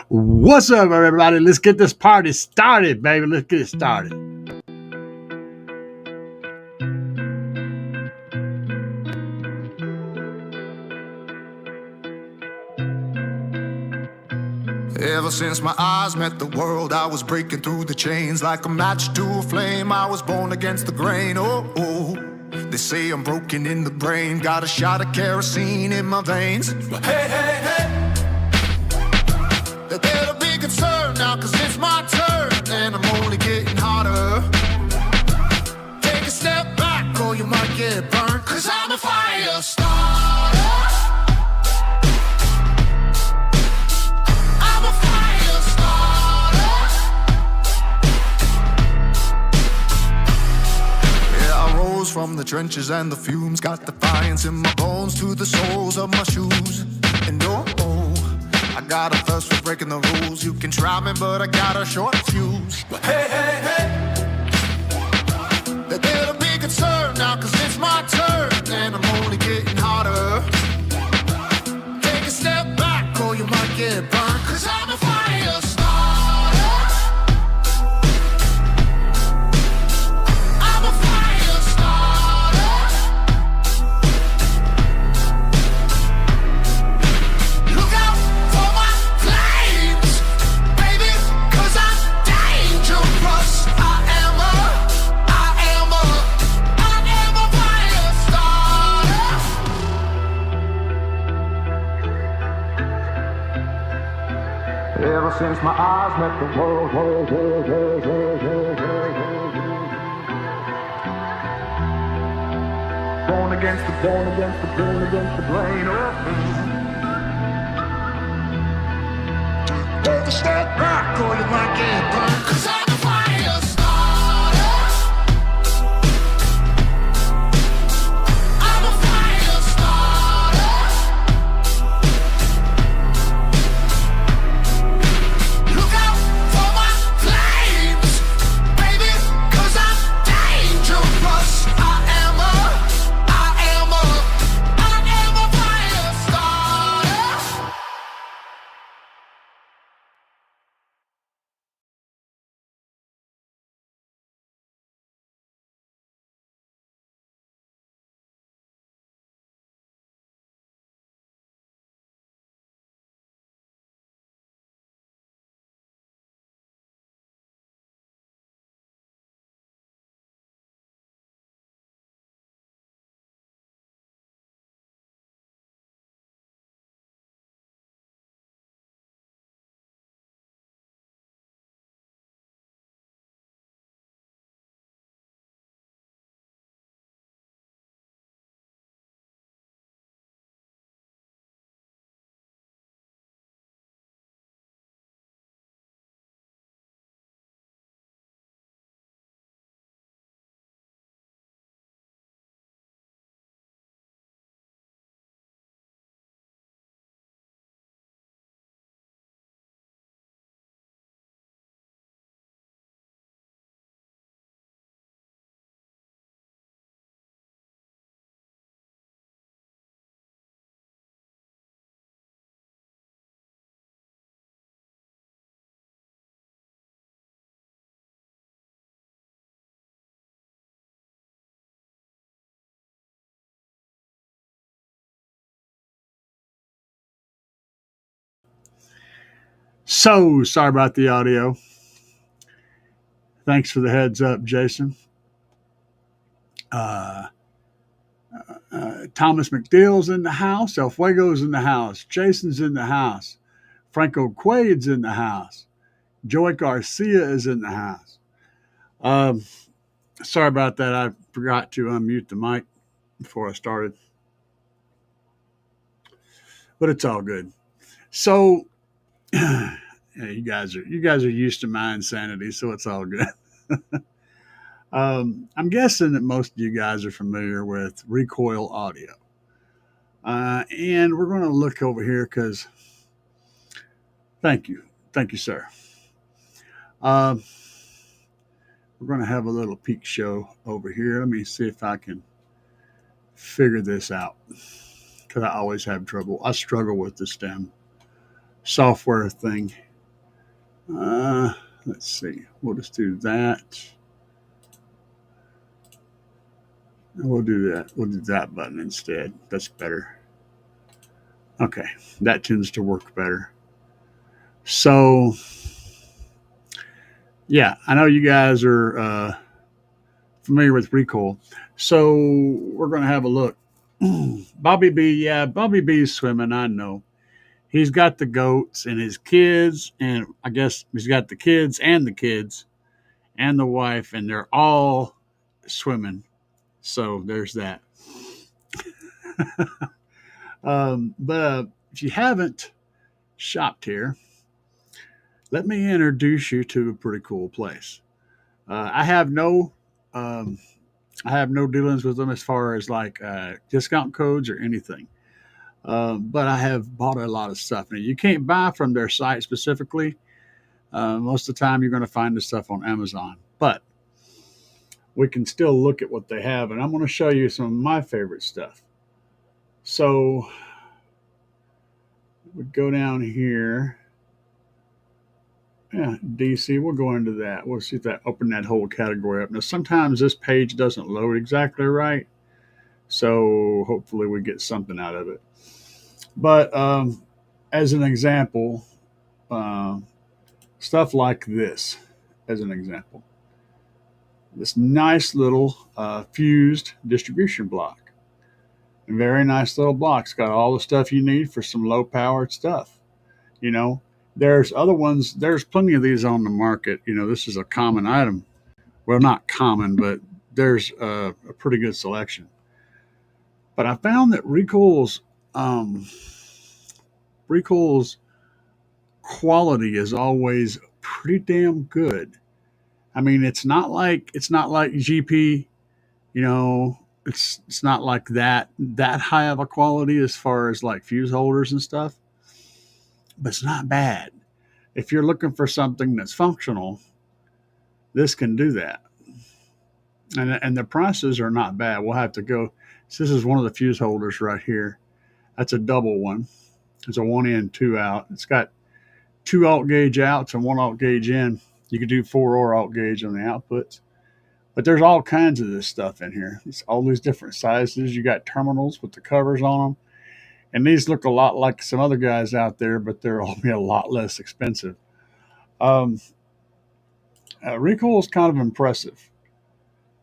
What's up, everybody? Let's get this party started, baby. Let's get it started. Ever since my eyes met the world, I was breaking through the chains like a match to a flame. I was born against the grain. Oh, oh. They say I'm broken in the brain, got a shot of kerosene in my veins. But hey, hey, hey, they better be concerned now, cause it's my turn, and I'm only getting hotter. Take a step back or you might get burned, cause I'm a fire starter. I'm a fire starter. Yeah, I rose from the trenches and the fumes, got defiance in my bones to the soles of my shoes. And oh, I got a thirst for breaking the rules. You can try me, but I got a short fuse. But hey, hey, hey, they better be concerned now, cause it's my turn, and I'm only getting hotter. Take a step back or you might get burned, cause I'm a fire starter. I'm a fire starter. Look out for my flames, baby, cause I'm dangerous. I am a fire starter. Ever since my eyes met the world, born against the brain. Oh. Take a step back or you might get burned, cause I'm a fire starter. I'm a fire starter. Look out for my flames, baby, cause I'm dangerous. I am a fire starter. So sorry about the audio. Thanks for the heads up, Jason. Uh, Thomas McDill's in the house. El Fuego's in the house. Jason's in the house. Franco Quade's in the house. Joey Garcia is in the house. Um, Sorry about that. I forgot to unmute the mic before I started, but it's all good. So, yeah, you guys are used to my insanity, so it's all good. I'm guessing that most of you guys are familiar with recoil audio, and we're going to look over here because thank you, sir. Um, we're going to have a little peek show over here. Let me see if I can figure this out. because I always have trouble. I struggle with this damn software thing. Let's see. We'll just do that. We'll do that. We'll do that button instead. That's better. Okay, that tends to work better. So, yeah, I know you guys are familiar with Recoil. So we're going to have a look. Bobby B, yeah, Bobby B's swimming. I know. He's got the goats and his kids, and I guess he's got the kids and the wife, and they're all swimming. So there's that. But if you haven't shopped here, let me introduce you to a pretty cool place. I have no dealings with them as far as like discount codes or anything. But I have bought a lot of stuff. Now you can't buy from their site specifically. Most of the time, you're going to find the stuff on Amazon, but we can still look at what they have, and I'm going to show you some of my favorite stuff. So we go down here. Yeah, DC, we'll go into that. We'll see if that open that whole category up. Now, sometimes this page doesn't load exactly right, so hopefully we get something out of it. But as an example, stuff like this, as an example, this nice little fused distribution block. A very nice little block. It's got all the stuff you need for some low powered stuff. You know, there's other ones, there's plenty of these on the market. You know, this is a common item. Well, not common, but there's a pretty good selection. But I found that Recoil's quality is always pretty damn good. I mean, it's not like GP, you know, it's not like that high of a quality as far as like fuse holders and stuff, but it's not bad. If you're looking for something that's functional, this can do that. And the prices are not bad. We'll have to go. So this is one of the fuse holders right here. That's a double one. It's a 1 in, 2 out. It's got 2 alt gauge outs and 1 alt gauge in. You could do 4 or alt gauge on the outputs. But there's all kinds of this stuff in here. It's all these different sizes. You got terminals with the covers on them. And these look a lot like some other guys out there, but they're all be a lot less expensive. Recoil is kind of impressive.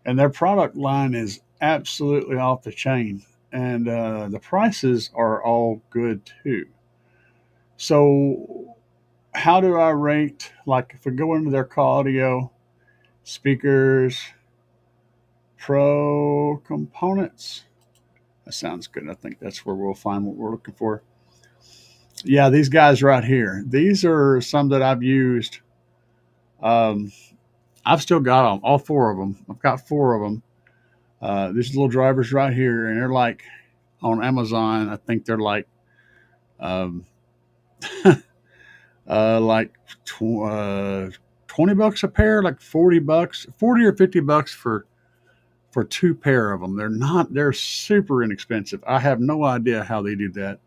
And their product line is absolutely off the chain. And the prices are all good too. So how do I rate? Like if we go into their audio, speakers, pro components. That sounds good. I think that's where we'll find what we're looking for. Yeah, these guys right here. These are some that I've used. I've still got them, all 4 of them. I've got 4 of them. These little drivers right here, and they're like on Amazon. I think they're like, like 20 bucks a pair, like 40 bucks, 40 or 50 bucks for 2 pair of them. They're super inexpensive. I have no idea how they do that.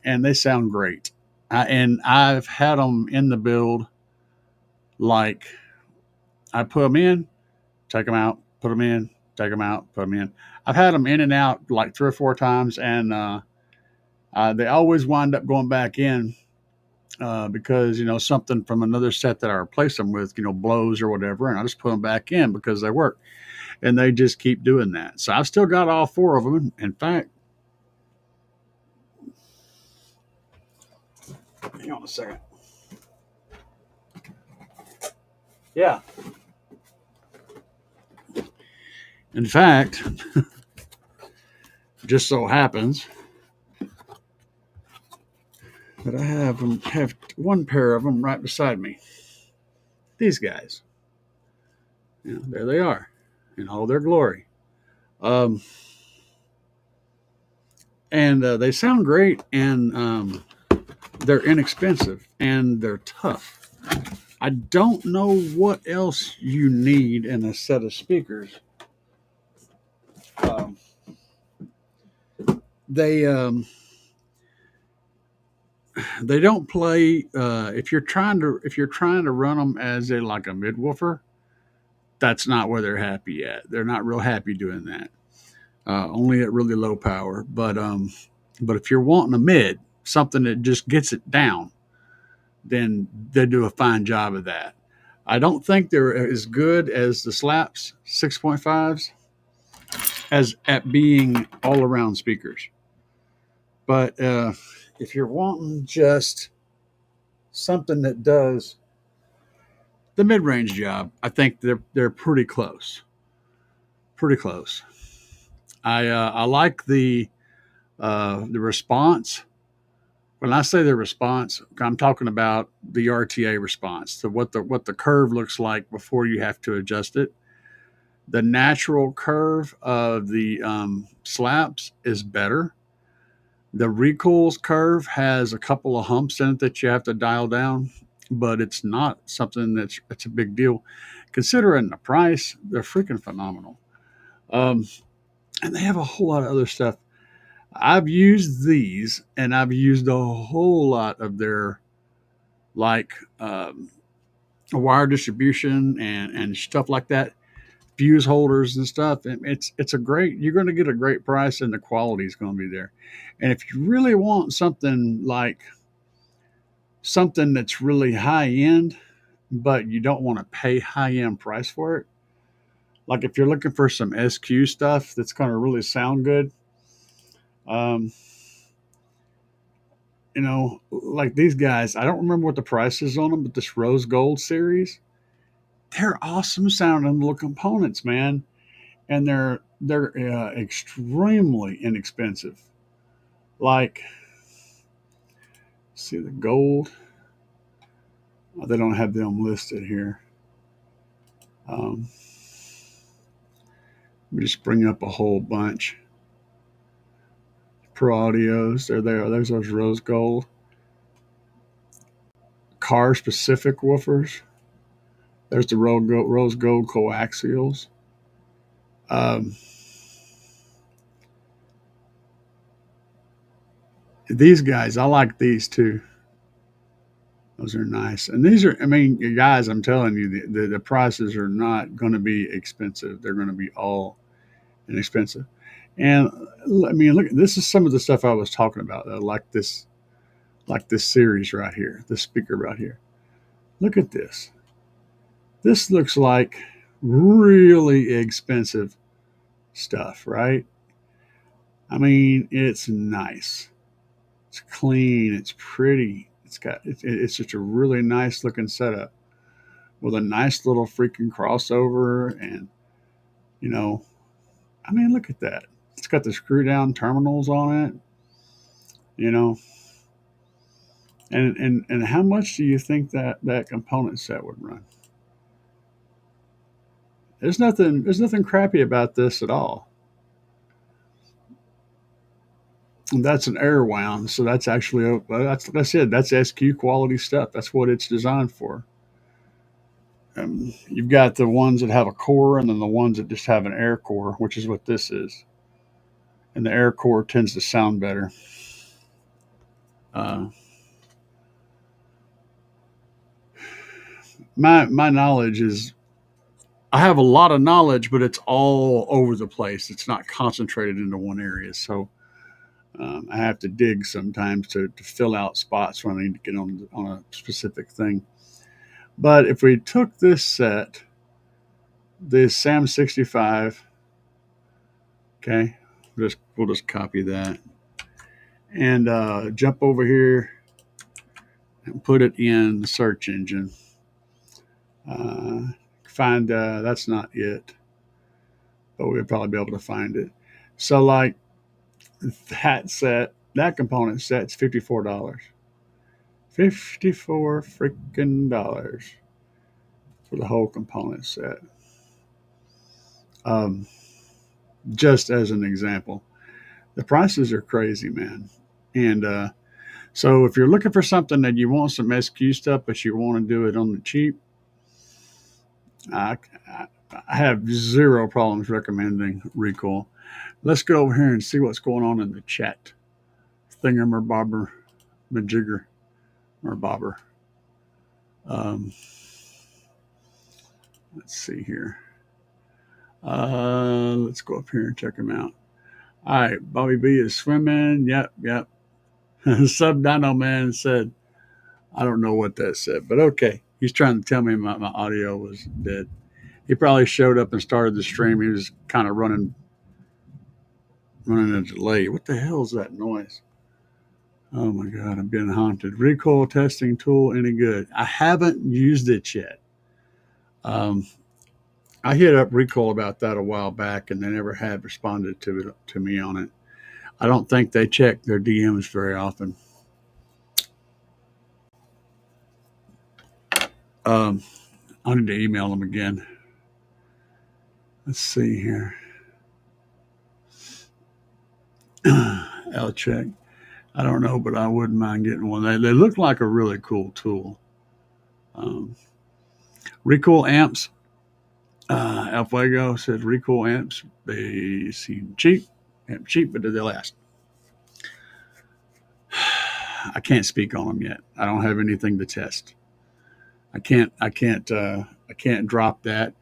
And they sound great. And I've had them in the build. Like I put them in, take them out, put them in, take them out, put them in. I've had them in and out like 3 or 4 times. And, they always wind up going back in, because, you know, something from another set that I replaced them with, you know, blows or whatever. And I just put them back in because they work. And they just keep doing that. So I've still got all 4 of them. In fact, hang on a second. Yeah. In fact, just so happens that I have 1 pair of them right beside me. These guys. You know, there they are in all their glory. And they sound great, and they're inexpensive, and they're tough. I don't know what else you need in a set of speakers. they they don't play. If you're trying to run them as a like a midwoofer, that's not where they're happy at. They're not real happy doing that. Only at really low power. But if you're wanting a mid, something that just gets it down, then they do a fine job of that. I don't think they're as good as the Slapz 6.5s as at being all around speakers. But if you're wanting just something that does the mid range job, I think they're pretty close. Pretty close. I like the response. When I say the response, I'm talking about the RTA response, so what the curve looks like before you have to adjust it. The natural curve of the Slapz is better. The Recool's curve has a couple of humps in it that you have to dial down, but it's not something that's a big deal. Considering the price, they're freaking phenomenal. Um, and they have a whole lot of other stuff. I've used these, and I've used a whole lot of their like wire distribution and stuff like that, fuse holders and stuff. And it's a great. You're going to get a great price, and the quality is going to be there. And if you really want something like something that's really high end, but you don't want to pay high end price for it, like if you're looking for some SQ stuff that's going to really sound good. Um, like these guys, I don't remember what the price is on them, but this rose gold series, they're awesome sounding little components, man, and they're extremely inexpensive. Like, see the gold, oh, they don't have them listed here. Um, Let me just bring up a whole bunch. Pro Audios, they're there. There's those rose gold. Car specific woofers. There's the rose gold coaxials. Um, these guys, I like these too. Those are nice. And these are, I mean, you guys, I'm telling you, the prices are not going to be expensive. They're going to be all inexpensive. And I mean, look, this is some of the stuff I was talking about, though, like this series right here, this speaker right here. Look at this. This looks like really expensive stuff, right? I mean, it's nice. It's clean. It's pretty. It's just a really nice looking setup with a nice little freaking crossover. And you know, I mean, look at that. It's got the screw down terminals on it. You know, and how much do you think that component set would run? There's nothing crappy about this at all. And that's an air wound, so that's actually that's like I said, that's SQ quality stuff. That's what it's designed for. You've got the ones that have a core, and then the ones that just have an air core, which is what this is. And the air core tends to sound better. Uh, my knowledge is I have a lot of knowledge, but it's all over the place. It's not concentrated into one area, so I have to dig sometimes to fill out spots when I need to get on a specific thing. But if we took this set, this Sam 65, okay, we'll just copy that and jump over here and put it in the search engine. Find that's not it, but we'll probably be able to find it. So like that component set's $54. 54 freaking dollars for the whole component set. Um, just as an example, the prices are crazy, man. And so if you're looking for something that you want some SQ stuff, but you want to do it on the cheap, I, I have zero problems recommending Recool. Let's go over here and see what's going on in the chat. Thingamer bobber, majigger, or bobber. Let's see here. Let's go up here and check him out. All right, Bobby B is swimming. Yep. Sub Dino Man said, I don't know what that said, but okay. He's trying to tell me my audio was dead. He probably showed up and started the stream. He was kind of running a delay. What the hell is that noise? Oh my God, I'm being haunted. Recoil testing tool, any good? I haven't used it yet. I hit up Recoil about that a while back, and they never had responded to me on it. I don't think they check their DMs very often. I need to email them again. Let's see here. I'll check. I don't know, but I wouldn't mind getting one. They look like a really cool tool. Recoil amps. El Fuego says Recoil amps. They seem cheap, but do they last? I can't speak on them yet. I don't have anything to test. I can't drop that.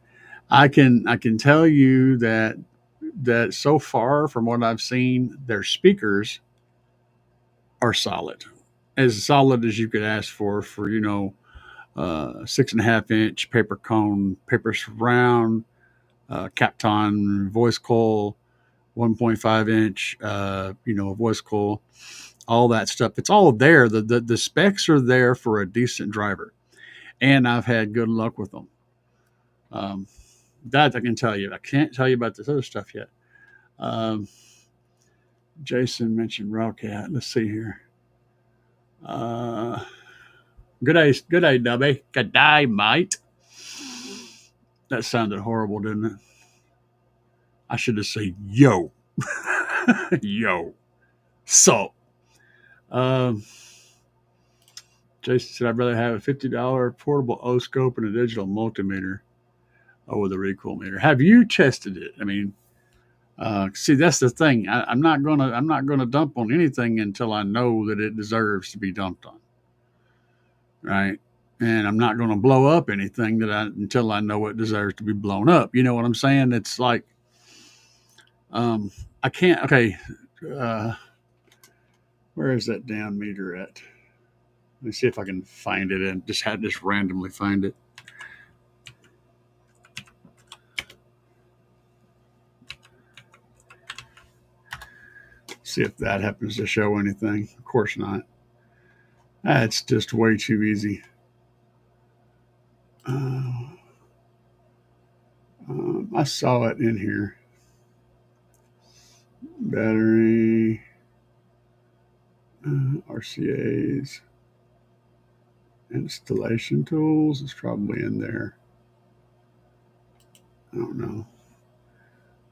I can tell you that so far from what I've seen, their speakers are solid, as you could ask for 6.5-inch paper cone, paper surround, Capton voice coil, 1.5-inch, voice coil, all that stuff. It's all there. The specs are there for a decent driver, and I've had good luck with them. That I can tell you. I can't tell you about this other stuff yet. Jason mentioned Rawcat. Let's see here. Good day, Dubby. Good day, mate. That sounded horrible, didn't it? I should have said yo. Yo. So, Jason said, I'd rather have a $50 portable O-scope and a digital multimeter over the recoil meter. Have you tested it? I mean, see, that's the thing. I'm not gonna dump on anything until I know that it deserves to be dumped on, right? And I'm not going to blow up anything until I know it deserves to be blown up. You know what I'm saying? It's like, I can't. Okay, where is that damn meter at? Let me see if I can find it and just randomly find it. See if that happens to show anything. Of course not. That's just way too easy. I saw it in here. Battery, RCAs, installation tools is probably in there. I don't know.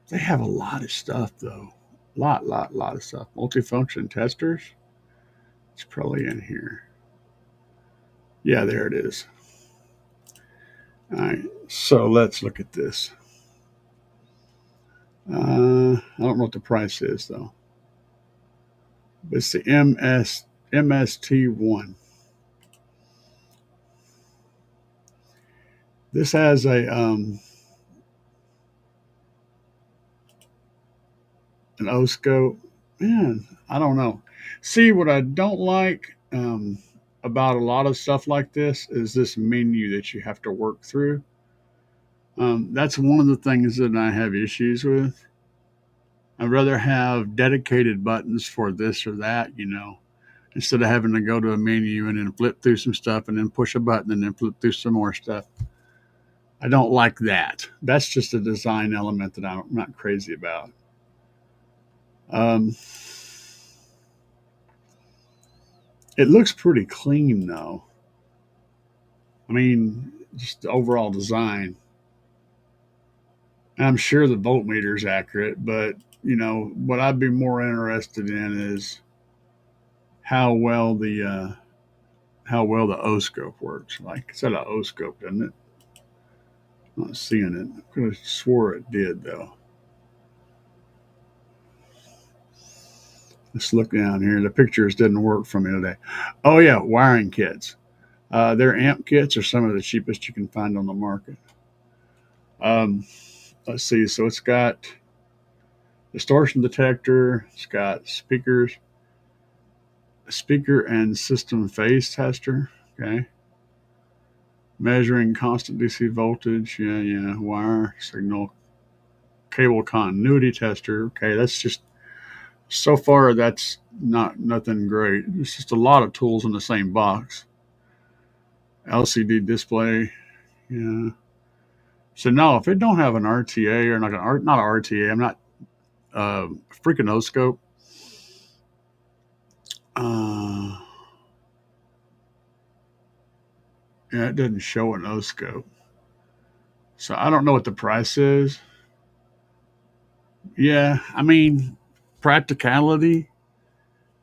They have a lot of stuff though. Lot of stuff. Multifunction testers. It's probably in here. Yeah, there it is. All right, so let's look at this. I don't know what the price is though. But it's the MST1. This has a an O-scope. Man, I don't know. See, what I don't like about a lot of stuff like this is this menu that you have to work through. That's one of the things that I have issues with. I'd rather have dedicated buttons for this or that, instead of having to go to a menu and then flip through some stuff and then push a button and then flip through some more stuff. I don't like that. That's just a design element that I'm not crazy about. It looks pretty clean, though. I mean, just the overall design. I'm sure the voltmeter is accurate, but what I'd be more interested in is how well the O-scope works. Like, it's an O-scope, doesn't it? I'm not seeing it. I could have swore it did, though. Let's look down here. The pictures didn't work for me today. Oh yeah, wiring kits. Their amp kits are some of the cheapest you can find on the market. Um, let's see. So it's got distortion detector. It's got speakers, speaker and system phase tester. Okay. Measuring constant DC voltage. Yeah, yeah. Wire signal. Cable continuity tester. Okay, that's just so far that's not nothing great. It's just a lot of tools in the same box. LCD display. Yeah. So no, if it don't have an RTA or not not an RTA, I'm not freaking O scope. Uh, yeah, it doesn't show an O scope. So I don't know what the price is. Yeah, I mean, practicality.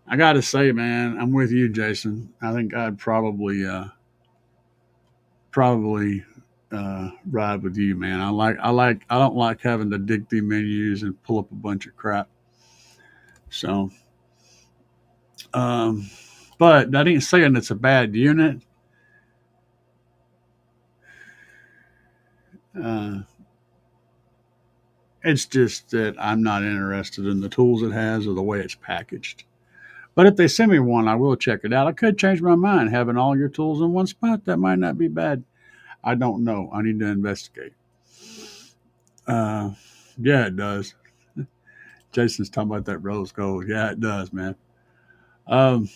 I got to say, man, I'm with you, Jason. I think I'd probably ride with you, man. I don't like having to dig through menus and pull up a bunch of crap. So, um, but that ain't saying it's a bad unit. Uh, it's just that I'm not interested in the tools it has or the way it's packaged. But if they send me one, I will check it out. I could change my mind. Having all your tools in one spot, that might not be bad. I don't know. I need to investigate. Uh, yeah, it does. Jason's talking about that rose gold. Yeah, it does, man. Um,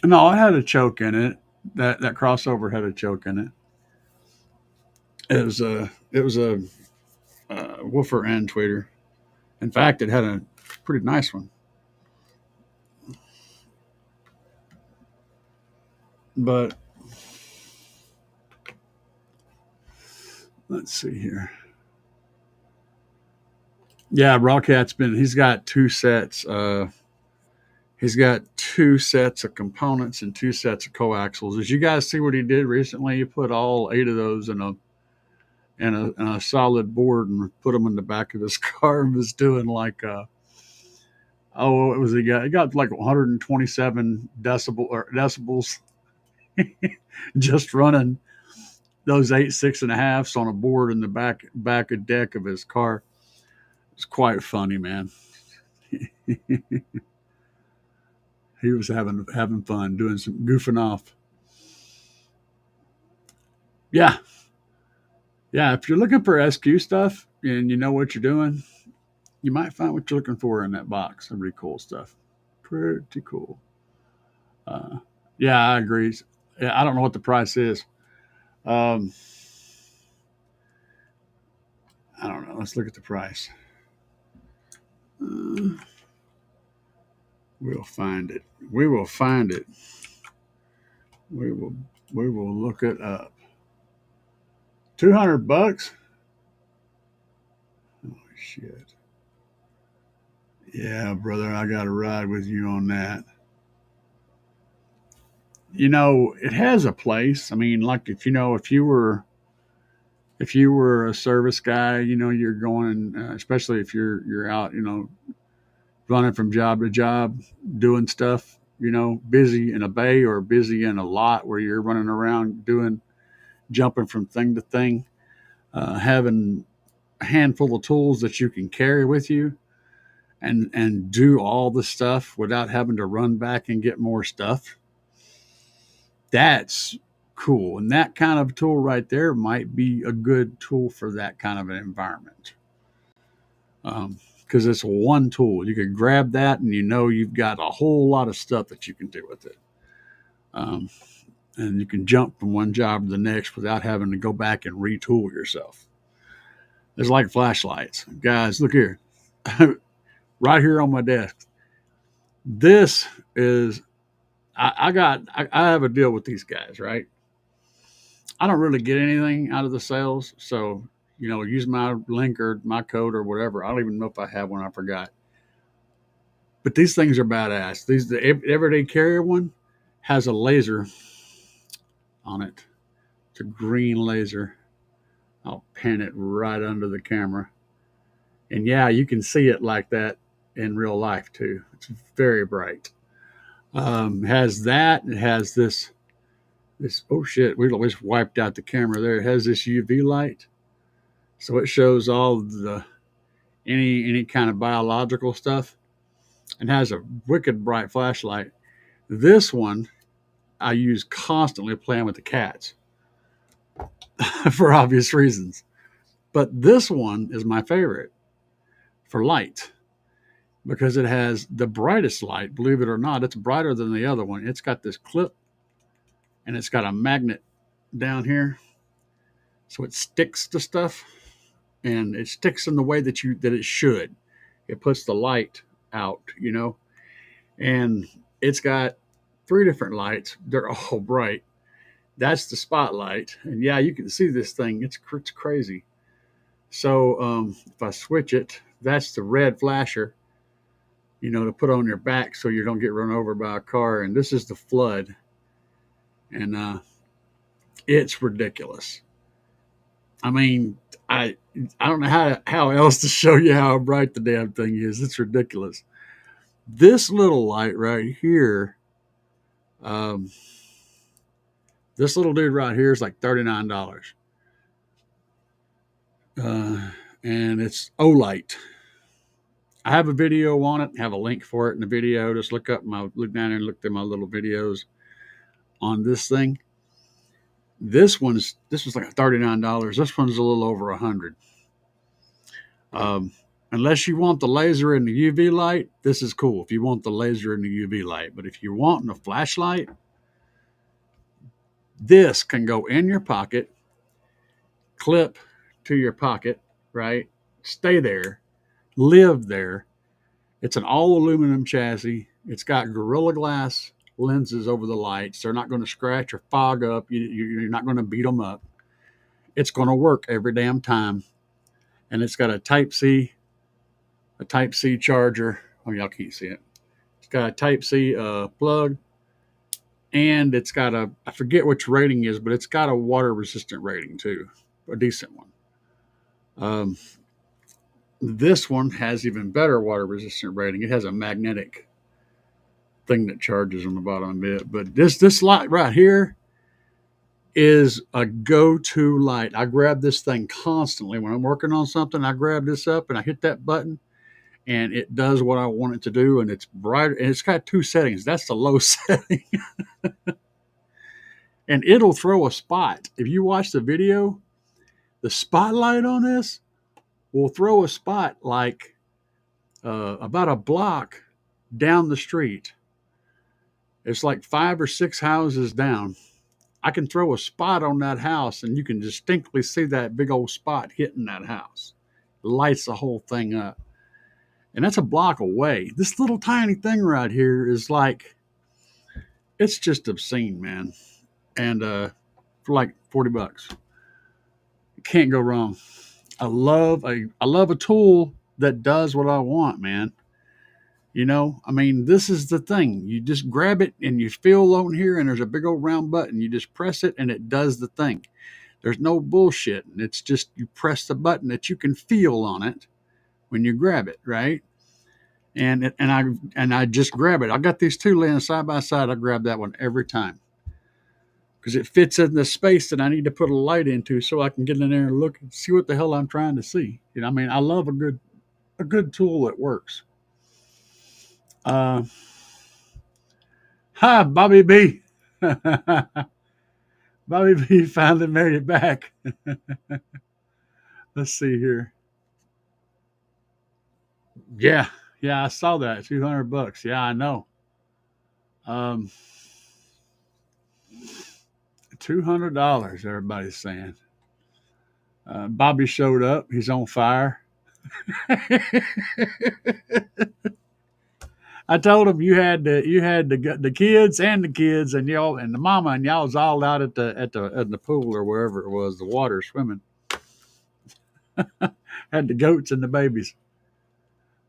no, it had a choke in it. That crossover had a choke in it. It was a woofer and tweeter. In fact, it had a pretty nice one. But let's see here. Yeah, Rockat's been. He's got two sets. He's got two sets of components and two sets of coaxials. Did you guys see what he did recently? He put all 8 of those in a solid board and put them in the back of his car and was doing like oh, what was he got? He got like 127 decibels just running those 8 6.5s on a board in the back of deck of his car. It's quite funny, man. He was having fun doing some goofing off. Yeah, yeah. If you're looking for SQ stuff and you know what you're doing, you might find what you're looking for in that box. Some pretty cool stuff. Pretty cool. Uh, yeah, I agree. Yeah, I don't know what the price is. Um, I don't know. Let's look at the price. Uh, we'll find it. We will find it. We will. We will look it up. $200. Oh shit. Yeah, brother, I got to ride with you on that. It has a place. I mean, like if you were a service guy, you're going, especially if you're out, running from job to job, doing stuff, busy in a bay or busy in a lot where you're running around doing jumping from thing to thing, having a handful of tools that you can carry with you and do all the stuff without having to run back and get more stuff. That's cool. And that kind of tool right there might be a good tool for that kind of an environment. Because it's one tool. You can grab that and you've got a whole lot of stuff that you can do with it. Um, and you can jump from one job to the next without having to go back and retool yourself. It's like flashlights. Guys, look here. Right here on my desk. This is I have a deal with these guys, right? I don't really get anything out of the sales, so use my link or my code or whatever. I don't even know if I have one. I forgot. But these things are badass. The everyday carrier one has a laser on it. It's a green laser. I'll pan it right under the camera. And yeah, you can see it like that in real life too. It's very bright. Has that. It has this. Oh shit! We always wiped out the camera there. It has this UV light, so it shows all the any kind of biological stuff, and has a wicked bright flashlight. This one I use constantly playing with the cats for obvious reasons. But this one is my favorite for light because it has the brightest light. Believe it or not, it's brighter than the other one. It's got this clip and it's got a magnet down here, so it sticks to stuff, and it sticks in the way that it should. It puts the light out, and it's got three different lights. They're all bright. That's the spotlight, and yeah, you can see this thing. It's crazy. So if I switch it, that's the red flasher, to put on your back so you don't get run over by a car. And this is the flood, and it's ridiculous. I mean, I don't know how else to show you how bright the damn thing is. It's ridiculous. This little light right here, this little dude right here is like $39. And it's Olight. I have a video on it. Have a link for it in the video. Just look down there and look through my little videos on this thing. This was like $39. This one's a little over $100. Unless you want the laser and the UV light, this is cool. If you want the laser and the UV light, but if you're wanting a flashlight, this can go in your pocket, clip to your pocket, right? Stay there, live there. It's an all aluminum chassis. It's got Gorilla Glass lenses over the lights. They're not going to scratch or fog up. You're not going to beat them up. It's going to work every damn time. And it's got a Type C charger. Oh, y'all can't see it. It's got a Type C plug. And it's got I forget which rating is, but it's got a water resistant rating too, a decent one. This one has even better water resistant rating. It has a magnetic thing that charges on the bottom of it. But this light right here is a go-to light. I grab this thing constantly when I'm working on something. I grab this up and I hit that button, and it does what I want it to do. And it's brighter, and it's got two settings. That's the low setting. And it'll throw a spot. If you watch the video, the spotlight on this will throw a spot like about a block down the street. It's like 5 or 6 houses down. I can throw a spot on that house, and you can distinctly see that big old spot hitting that house. It lights the whole thing up. And that's a block away. This little tiny thing right here is like, it's just obscene, man. And for like $40. Can't go wrong. I love a tool that does what I want, man. I mean, this is the thing. You just grab it and you feel on here, and there's a big old round button. You just press it and it does the thing. There's no bullshit. It's just you press the button that you can feel on it when you grab it, right? And I just grab it. I got these two laying side by side. I grab that one every time because it fits in the space that I need to put a light into, so I can get in there and look and see what the hell I'm trying to see. I mean, I love a good tool that works. Hi, Bobby B. Bobby B finally made it back. Let's see here. Yeah, I saw that. $200. Yeah, I know. $200, everybody's saying. Bobby showed up. He's on fire. I told him you had the kids and y'all and the mama, and y'all was all out at the pool or wherever it was, the water swimming. Had the goats and the babies.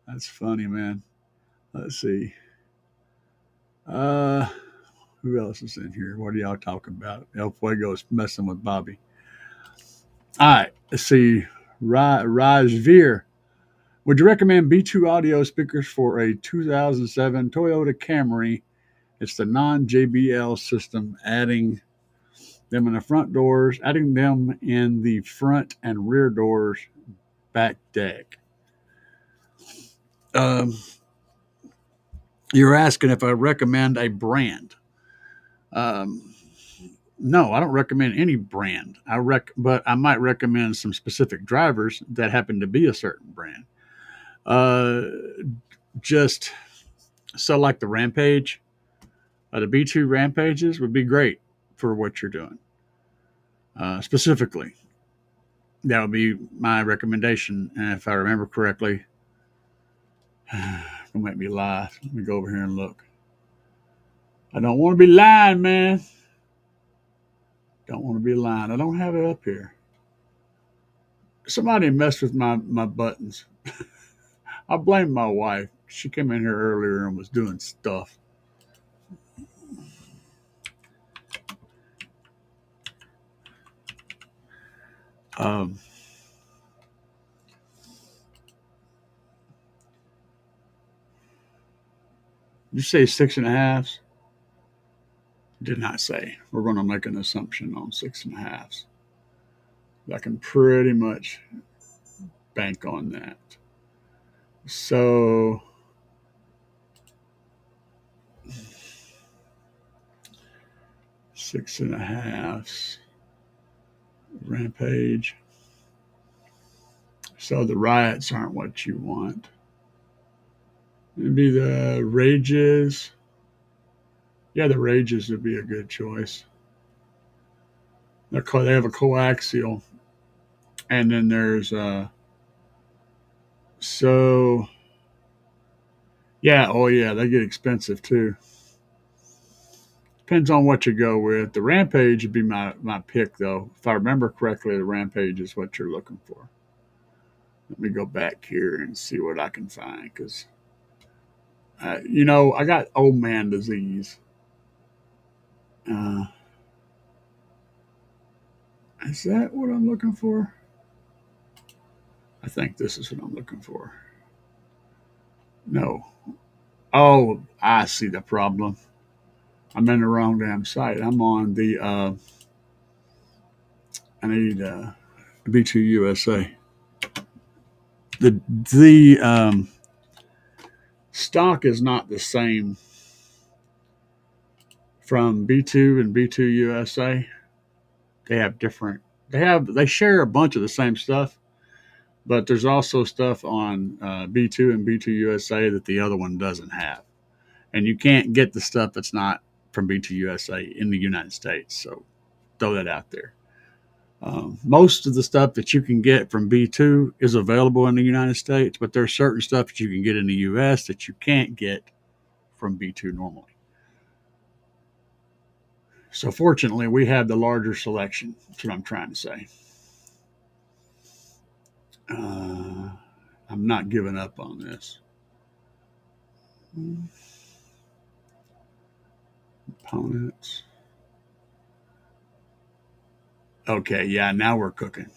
That's funny, man. Let's see. Who else is in here? What are y'all talking about? El Fuego's messing with Bobby. All right, let's see. Rajveer. Would you recommend B2 audio speakers for a 2007 Toyota Camry? It's the non-JBL system, adding them in the front doors, adding them in the front and rear doors back deck. You're asking if I recommend a brand. Um, no, I don't recommend any brand. But I might recommend some specific drivers that happen to be a certain brand. Uh, just so like the Rampage, the B2 Rampages would be great for what you're doing. Specifically, that would be my recommendation. And if I remember correctly, don't make me lie. Let me go over here and look. I don't want to be lying, man. Don't want to be lying. I don't have it up here. Somebody messed with my buttons. I blame my wife. She came in here earlier and was doing stuff. Um, you say 6.5? Did not say. We're going to make an assumption on 6.5. I can pretty much bank on that. So 6.5. Rampage. So the riots aren't what you want. Maybe the Rages. Yeah, the Rages would be a good choice. They have a coaxial. And then there's so yeah, oh yeah, they get expensive too. Depends on what you go with. The Rampage would be my pick though. If I remember correctly, the Rampage is what you're looking for. Let me go back here and see what I can find because I got old man disease. Is that what I'm looking for? I think this is what I'm looking for. No. Oh, I see the problem. I'm in the wrong damn site. I'm on the, I need B2 USA. The stock is not the same from B2 and B2 USA. They share a bunch of the same stuff, but there's also stuff on B2 and B2 USA that the other one doesn't have. And you can't get the stuff that's not from B2 USA in the United States. So throw that out there. Most of the stuff that you can get from B2 is available in the United States, but there's certain stuff that you can get in the US that you can't get from B2 normally. So fortunately, we have the larger selection. That's what I'm trying to say. I'm not giving up on this. Components. Okay, yeah, now we're cooking.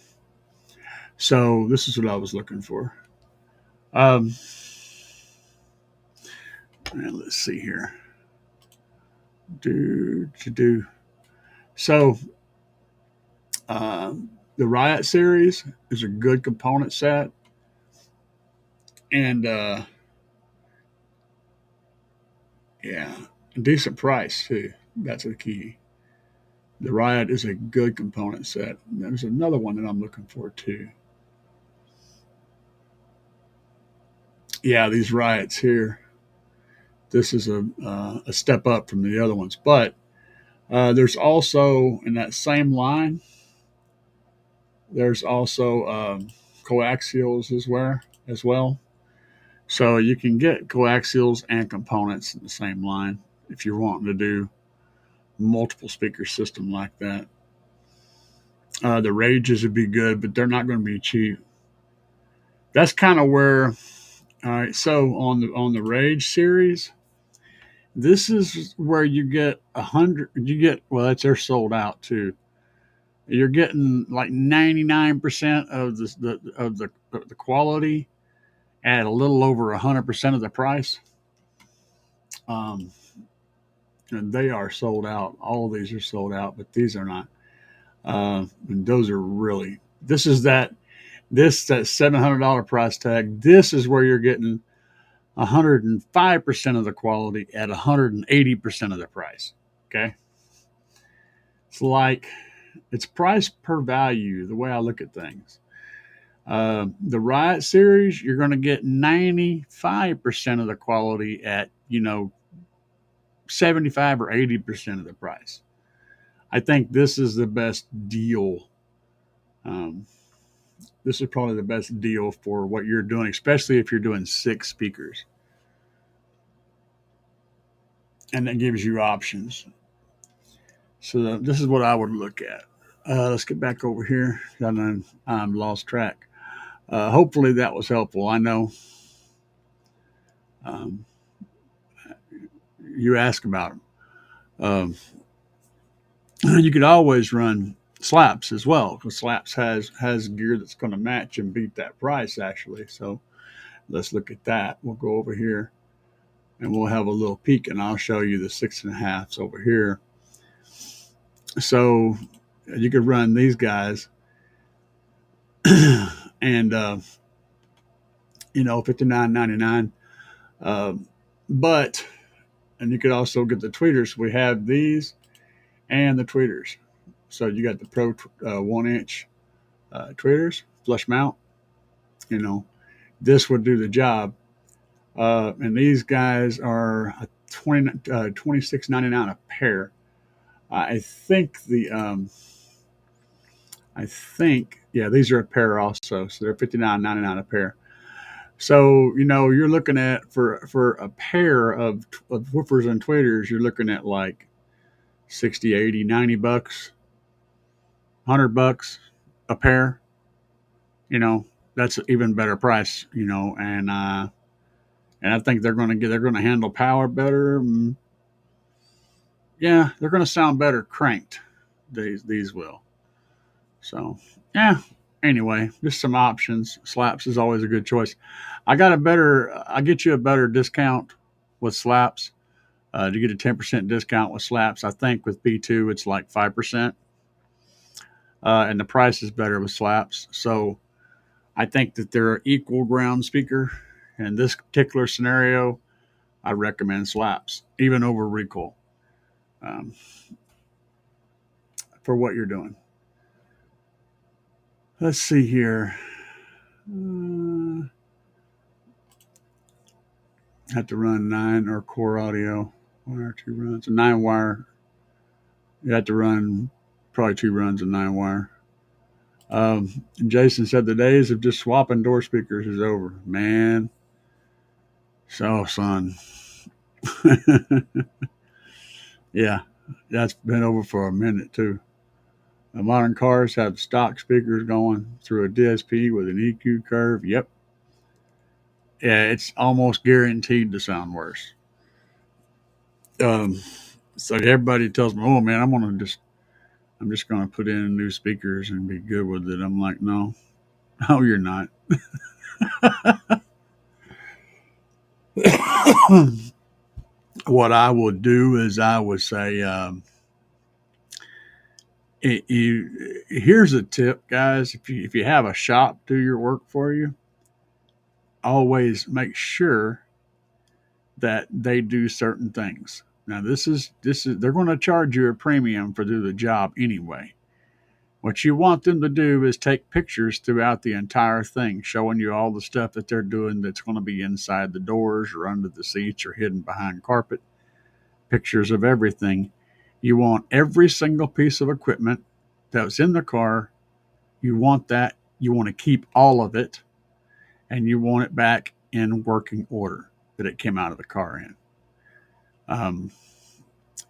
So this is what I was looking for. Let's see here. So the Riot series is a good component set, and yeah, decent price too. That's the key. The Riot is a good component set. There's another one that I'm looking for too. Yeah, these Riots here. This is a step up from the other ones, but there's also in that same line. There's also coaxials as well. So you can get coaxials and components in the same line if you're wanting to do multiple speaker system like that. The Rages would be good, but they're not going to be cheap. That's kind of where. All right, so on the Rage series, this is where you get 100. They're sold out too. You're getting like 99% of the quality at a little over 100% of the price. Um, and they are sold out. All of these are sold out, but these are not. And those are really. That $700 price tag. This is where you're getting 105% of the quality at 180% of the price. Okay, it's price per value. The way I look at things. The Riot series, you're going to get 95% of the quality at 75 or 80% of the price. I think this is the best deal. Um, this is probably the best deal for what you're doing, especially if you're doing 6 speakers. And that gives you options. So this is what I would look at. Let's get back over here. I'm lost track. Hopefully that was helpful. I know um, you ask about them. You could always run Slapz as well, because Slapz has gear that's going to match and beat that price actually. So let's look at that. We'll go over here and we'll have a little peek, and I'll show you the 6.5s over here. So you could run these guys, and $59.99. But and you could also get the tweeters. We have these and the tweeters. So you got the Pro 1-inch tweeters, flush mount. This would do the job. And these guys are $26.99 a pair. I think these are a pair also, so they're $59.99 a pair. So you're looking at for a pair of woofers and tweeters, you're looking at like 60, 80, 90 bucks, $100 a pair. That's an even better price. And I think they're going to handle power better. Yeah, they're going to sound better cranked. These will. So yeah. Anyway, just some options. Slapz is always a good choice. I get you a better discount with Slapz. To get a 10% discount with Slapz, I think with B2 it's like 5%, and the price is better with Slapz. So I think that they're an equal ground speaker. In this particular scenario, I recommend Slapz even over Recoil for what you're doing. Let's see here. Have to run 9 or core audio. 1 or 2 runs. A 9-wire. You have to run probably 2 runs of 9-wire. Jason said the days of just swapping door speakers is over. Man. So, son. Yeah, that's been over for a minute too. The modern cars have stock speakers going through a DSP with an EQ curve. Yep. Yeah, it's almost guaranteed to sound worse. So everybody tells me, "Oh man, I'm just gonna put in new speakers and be good with it." I'm like, no, no, you're not. What I would do is I would say, here's a tip, guys. If you have a shop do your work for you, always make sure that they do certain things. Now this is they're going to charge you a premium for do the job anyway. What you want them to do is take pictures throughout the entire thing, showing you all the stuff that they're doing that's going to be inside the doors or under the seats or hidden behind carpet. Pictures of everything. You want every single piece of equipment that's in the car. You want that. You want to keep all of it, and you want it back in working order that it came out of the car in.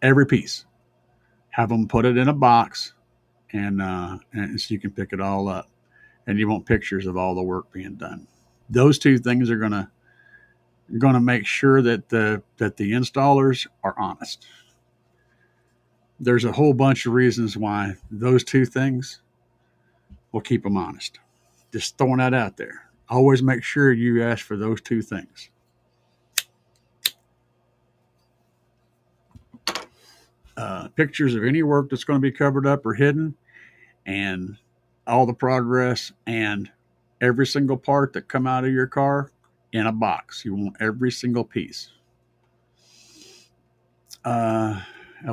Every piece. Have them put it in a box, and so you can pick it all up. And you want pictures of all the work being done. Those two things are going to make sure that the installers are honest. There's a whole bunch of reasons why those two things will keep them honest. Just throwing that out there. Always make sure you ask for those two things. Pictures of any work that's going to be covered up or hidden, and all the progress, and every single part that come out of your car in a box. You want every single piece. El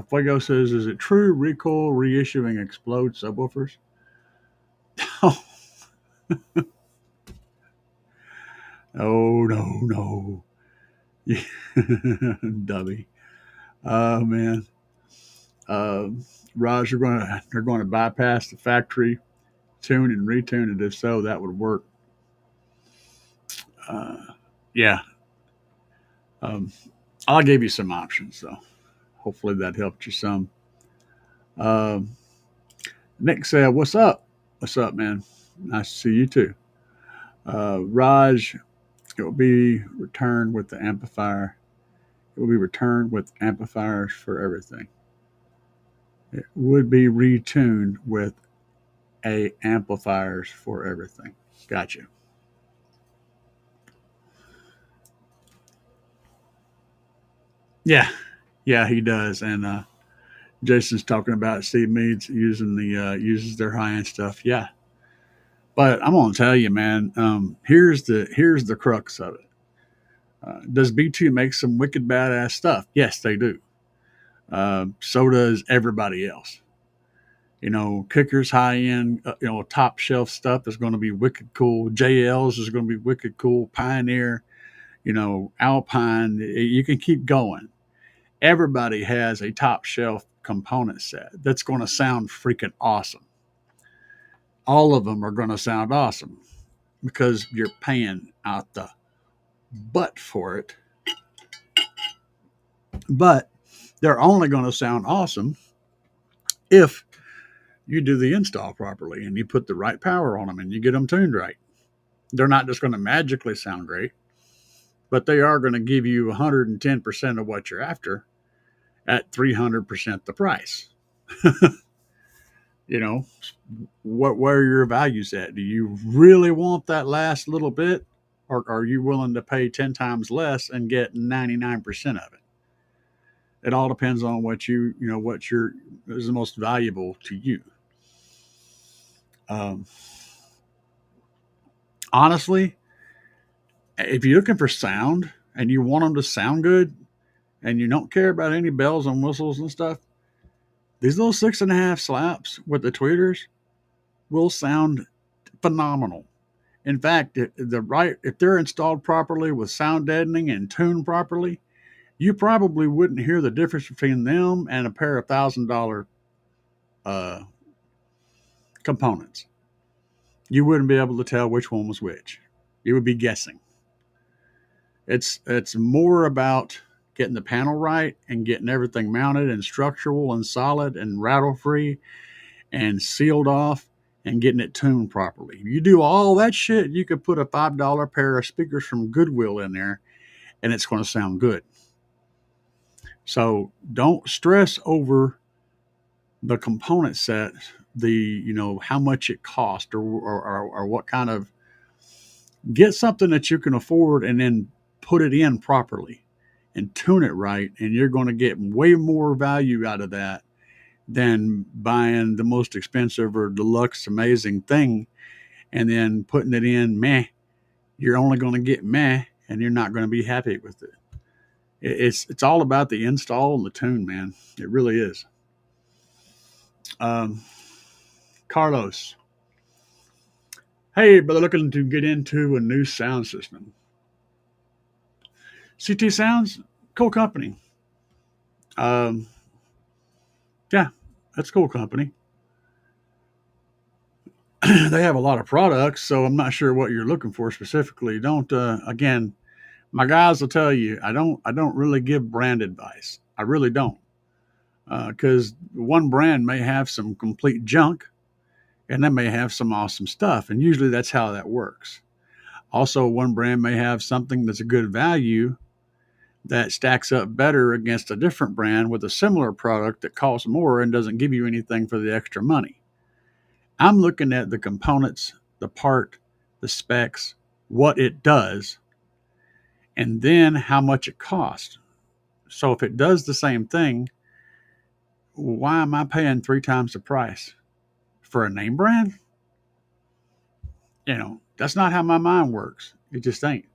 Fuego says, is it true recoil reissuing explode subwoofers? Oh, no. Dubby. Oh, man. Raj, they're going to bypass the factory, tune and retune it. If so, that would work. Yeah. I'll give you some options, though. Hopefully that helped you some. Nick said, what's up? What's up, man? Nice to see you too. Raj, it will be returned with the amplifier. It will be returned with amplifiers for everything. It would be retuned with amplifiers for everything. Gotcha. Yeah, he does. And Jason's talking about Steve Meads using uses their high end stuff. Yeah, but I'm gonna tell you, man. Here's the crux of it. Does B2 make some wicked badass stuff? Yes, they do. So does everybody else. Kicker's high end, top shelf stuff is going to be wicked cool. JL's is going to be wicked cool. Pioneer, Alpine. You can keep going. Everybody has a top shelf component set that's going to sound freaking awesome. All of them are going to sound awesome because you're paying out the butt for it. But they're only going to sound awesome if you do the install properly and you put the right power on them and you get them tuned right. They're not just going to magically sound great, but they are going to give you 110% of what you're after at 300% the price. Where are your values at? Do you really want that last little bit, or are you willing to pay 10 times less and get 99% of it? It all depends on what is the most valuable to you. Honestly, if you're looking for sound and you want them to sound good and you don't care about any bells and whistles and stuff, these little 6.5 Slapz with the tweeters will sound phenomenal. In fact, if they're installed properly with sound deadening and tuned properly, you probably wouldn't hear the difference between them and a pair of $1,000 components. You wouldn't be able to tell which one was which. You would be guessing. It's more about getting the panel right and getting everything mounted and structural and solid and rattle free and sealed off and getting it tuned properly. If you do all that shit, you could put a $5 pair of speakers from Goodwill in there and it's going to sound good. So don't stress over the component set, how much it costs or what kind of. Get something that you can afford and then put it in properly and tune it right, and you're going to get way more value out of that than buying the most expensive or deluxe amazing thing and then putting it in meh. You're only going to get meh, and you're not going to be happy with it. It's all about the install and the tune, man. It really is. Carlos. Hey, brother, looking to get into a new sound system. CT Sounds, cool company. Yeah, that's a cool company. They have a lot of products, so I'm not sure what you're looking for specifically. Don't again, my guys will tell you I don't really give brand advice. I really don't, because one brand may have some complete junk, and they may have some awesome stuff, and usually that's how that works. Also, one brand may have something that's a good value that stacks up better against a different brand with a similar product that costs more and doesn't give you anything for the extra money. I'm looking at the components, the part, the specs, what it does, and then how much it costs. So if it does the same thing, why am I paying 3 times the price for a name brand? That's not how my mind works. It just ain't.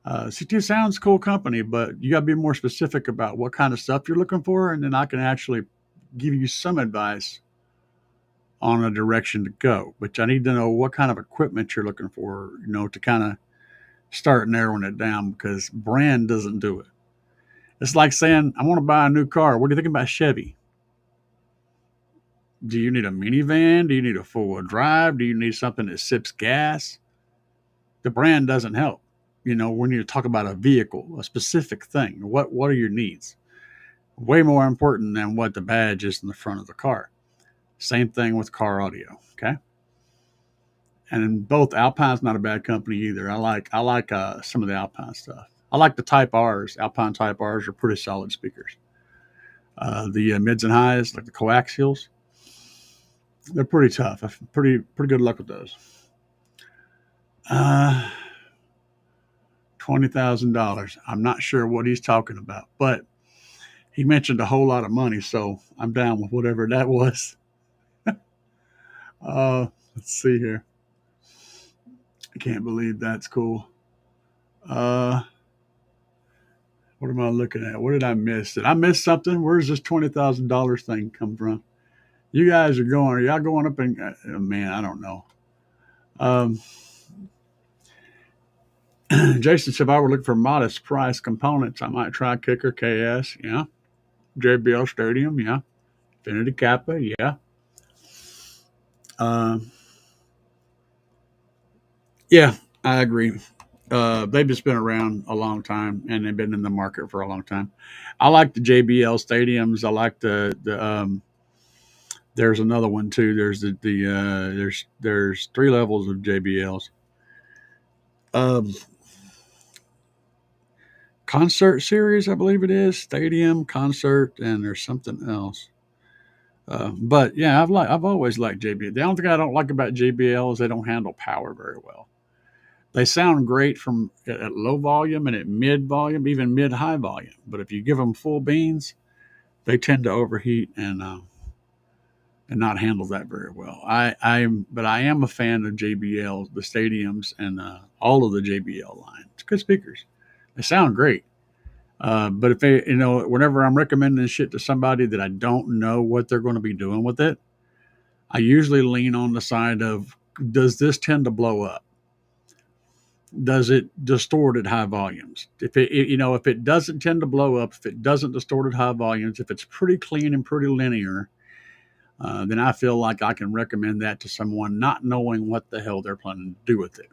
CT Sound's a cool company, but you got to be more specific about what kind of stuff you're looking for, and then I can actually give you some advice on a direction to go. But I need to know what kind of equipment you're looking for, to kind of start narrowing it down, because brand doesn't do it. It's like saying, I want to buy a new car. What do you think about Chevy? Do you need a minivan? Do you need a four-wheel drive? Do you need something that sips gas? The brand doesn't help. We need to talk about a vehicle, a specific thing. What are your needs? Way more important than what the badge is in the front of the car. Same thing with car audio. Okay. And both Alpine's not a bad company either. I like some of the Alpine stuff. I like the Type R's. Alpine Type R's are pretty solid speakers. The mids and highs, like the coaxials, they're pretty tough. I've pretty good luck with those. $20,000. I'm not sure what he's talking about, but he mentioned a whole lot of money, so I'm down with whatever that was. Let's see here. I can't believe that's cool. What am I looking at? What did I miss? Did I miss something? Where's this $20,000 thing come from? You guys are y'all going up and, man, I don't know. Jason said, if I were looking for modest price components, I might try Kicker KS. Yeah. JBL Stadium. Yeah. Infinity Kappa. Yeah. Yeah, I agree. They've just been around a long time, and they've been in the market for a long time. I like the JBL Stadiums. I like the there's another one too. There's there's 3 levels of JBLs. Concert series, I believe it is. Stadium, concert, and there's something else. But yeah, I've always liked JBL. The only thing I don't like about JBL is they don't handle power very well. They sound great from at low volume and at mid volume, even mid high volume. But if you give them full beans, they tend to overheat and not handle that very well. But I am a fan of JBL, the stadiums, and all of the JBL line. It's good speakers. They sound great. But if they, whenever I'm recommending shit to somebody that I don't know what they're going to be doing with it, I usually lean on the side of, does this tend to blow up? Does it distort at high volumes? If it doesn't tend to blow up, if it doesn't distort at high volumes, if it's pretty clean and pretty linear, then I feel like I can recommend that to someone not knowing what the hell they're planning to do with it.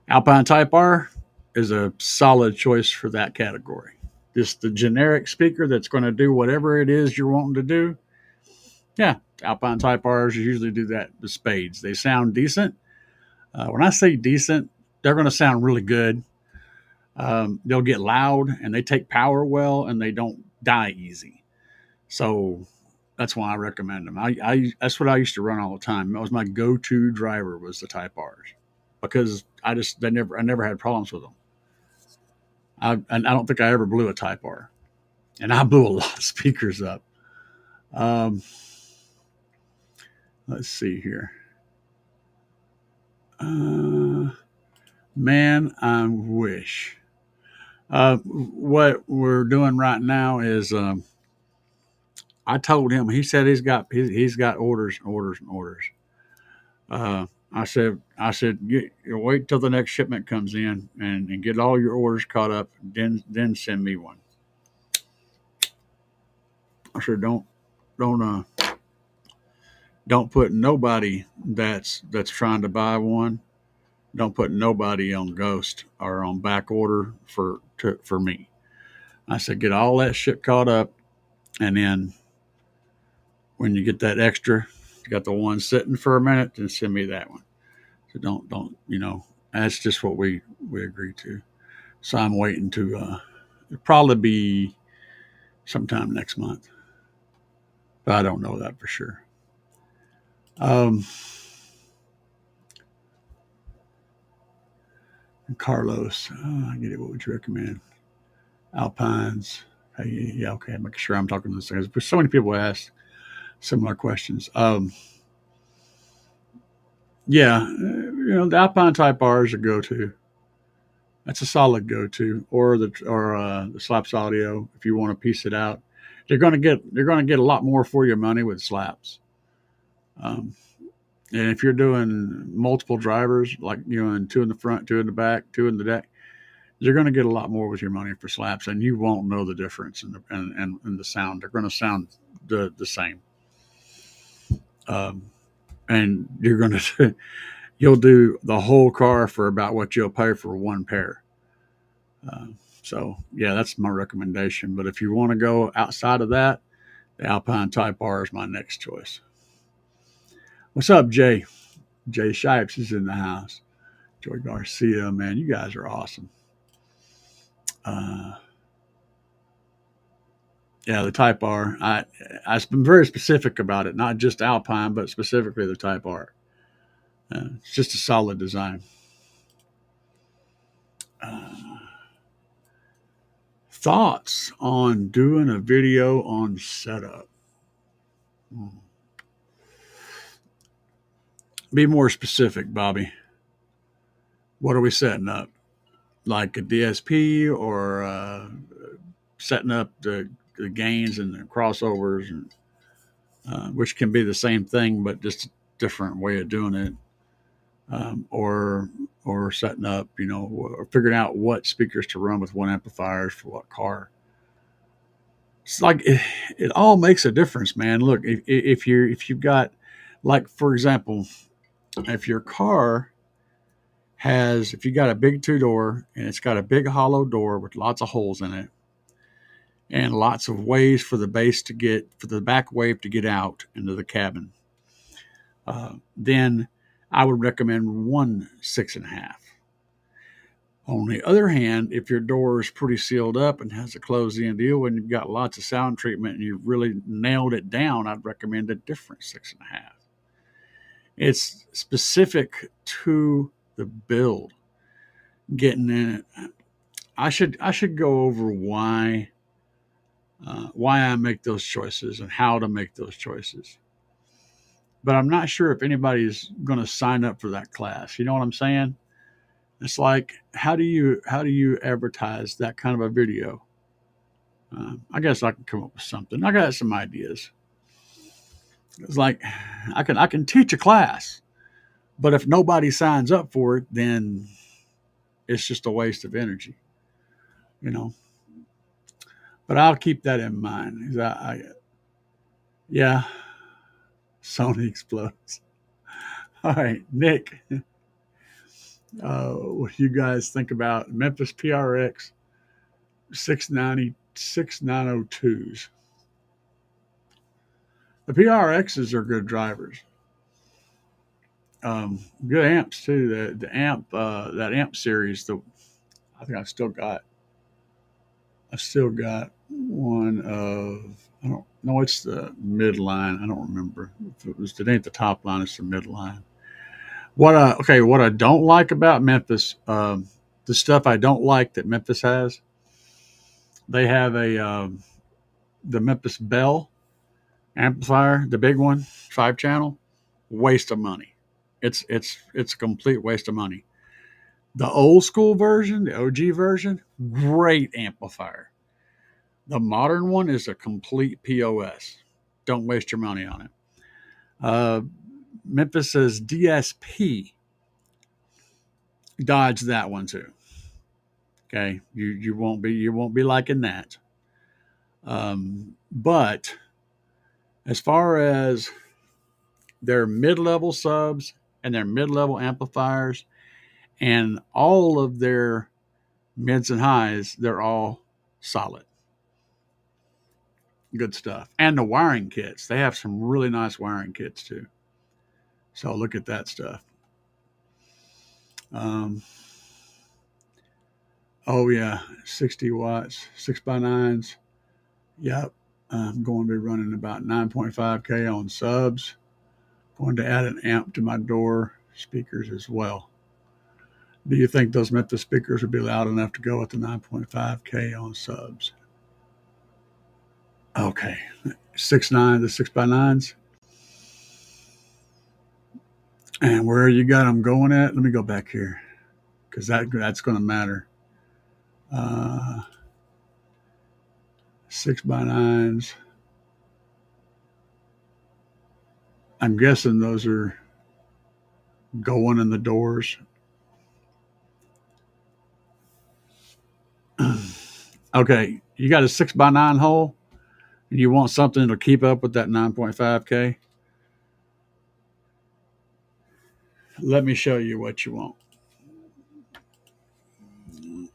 Alpine Type R is a solid choice for that category. Just the generic speaker that's going to do whatever it is you're wanting to do. Yeah, Alpine Type R's usually do that with spades. They sound decent. When I say decent, they're going to sound really good. They'll get loud, and they take power well, and they don't die easy. So that's why I recommend them. I that's what I used to run all the time. That was my go-to driver, was the Type R's, because I never had problems with them. And I don't think I ever blew a Type R, and I blew a lot of speakers up. Let's see here. Man, I wish. What we're doing right now is, I told him. He said he's got orders and orders and orders. I said, you wait till the next shipment comes in and get all your orders caught up. Then send me one. I said, don't put nobody that's trying to buy one. Don't put nobody on Ghost or on back order for me. I said, get all that shit caught up, and then when you get that extra, you got the one sitting for a minute, then send me that one. So don't that's just what we agreed to. So I'm waiting to it'll probably be sometime next month, but I don't know that for sure. Carlos, I get it. What would you recommend? Alpines. Hey, yeah, okay. Make sure I'm talking to this thing. So many people ask similar questions. Yeah, the Alpine Type R is a go-to. That's a solid go-to, or the Slapz Audio if you want to piece it out. They're going to get a lot more for your money with Slapz. Um, and if you're doing multiple drivers, like two in the front, two in the back, two in the deck, you're going to get a lot more with your money for Slapz, and you won't know the difference in the sound. They're going to sound the same. And you're going to you'll do the whole car for about what you'll pay for one pair. Uh, so yeah, that's my recommendation. But if you want to go outside of that, the Alpine Type R is my next choice. What's up, Jay? Jay Shipes is in the house. Joy Garcia, man, you guys are awesome. Yeah, the Type R. I've been very specific about it, not just Alpine, but specifically the Type R. It's just a solid design. Thoughts on doing a video on setup? Be more specific, Bobby. What are we setting up? Like a DSP or setting up the gains and the crossovers, and which can be the same thing, but just a different way of doing it. Or setting up, or figuring out what speakers to run with what amplifiers for what car. It's like it all makes a difference, man. Look, if you've got, like, for example, if your car if you got a big 2-door and it's got a big hollow door with lots of holes in it and lots of ways for the back wave to get out into the cabin, then I would recommend one 6.5. On the other hand, if your door is pretty sealed up and has a closed-in deal and you've got lots of sound treatment and you've really nailed it down, I'd recommend a different 6.5. It's specific to the build. Getting in it, I should go over why I make those choices and how to make those choices. But I'm not sure if anybody's going to sign up for that class. You know what I'm saying? It's like, how do you advertise that kind of a video? I guess I can come up with something. I got some ideas. It's like I can teach a class, but if nobody signs up for it, then it's just a waste of energy, But I'll keep that in mind. Yeah, Sony explodes. All right, Nick. What do you guys think about Memphis PRX 690 6902s? The PRXs are good drivers. Good amps too. The amp that amp series. I think I've still got one of, I don't know. It's the midline. I don't remember if it ain't the top line. It's the midline. What I don't like about Memphis, the stuff I don't like that Memphis has, they have the Memphis Bell amplifier, the big one, 5-channel, waste of money. It's a complete waste of money. The old school version, the OG version, great amplifier. The modern one is a complete POS. Don't waste your money on it. Memphis's DSP, dodge that one too. Okay, you won't be liking that. But as far as their mid-level subs and their mid-level amplifiers and all of their mids and highs, they're all solid. Good stuff. And the wiring kits, they have some really nice wiring kits too. So look at that stuff. Oh yeah, 60 watts, 6x9s. Yep. I'm going to be running about 9.5K on subs. Going to add an amp to my door speakers as well. Do you think those Memphis speakers would be loud enough to go with the 9.5K on subs? Okay. 6.9, the 6x9s. And where you got them going at? Let me go back here because that's going to matter. 6x9s. I'm guessing those are going in the doors. Okay, you got a 6x9 hole, and you want something to keep up with that 9.5K. Let me show you what you want.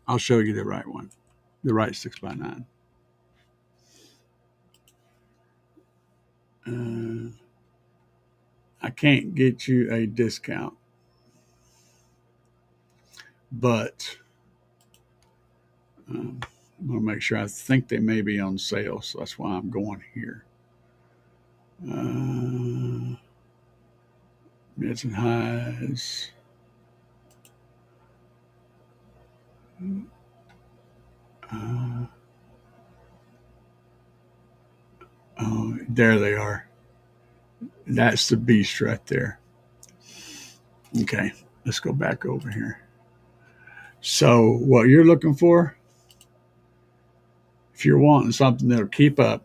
I'll show you the right one, the right 6x9. I can't get you a discount, but I'm going to make sure. I think they may be on sale, so that's why I'm going here. Mids and highs. Oh, there they are. That's the beast right there. Okay, let's go back over here. So, what you're looking for, if you're wanting something that'll keep up,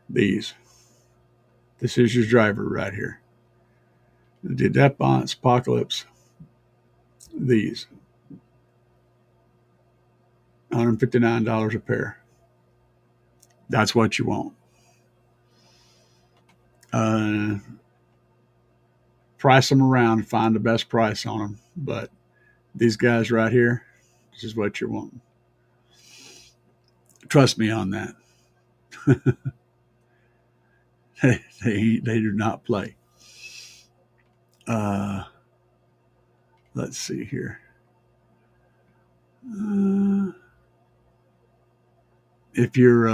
this is your driver right here. The Depont Apocalypse, these, $159 a pair. That's what you want. Price them around, find the best price on them. But these guys right here, this is what you're wanting. Trust me on that. they do not play. Let's see here. If you're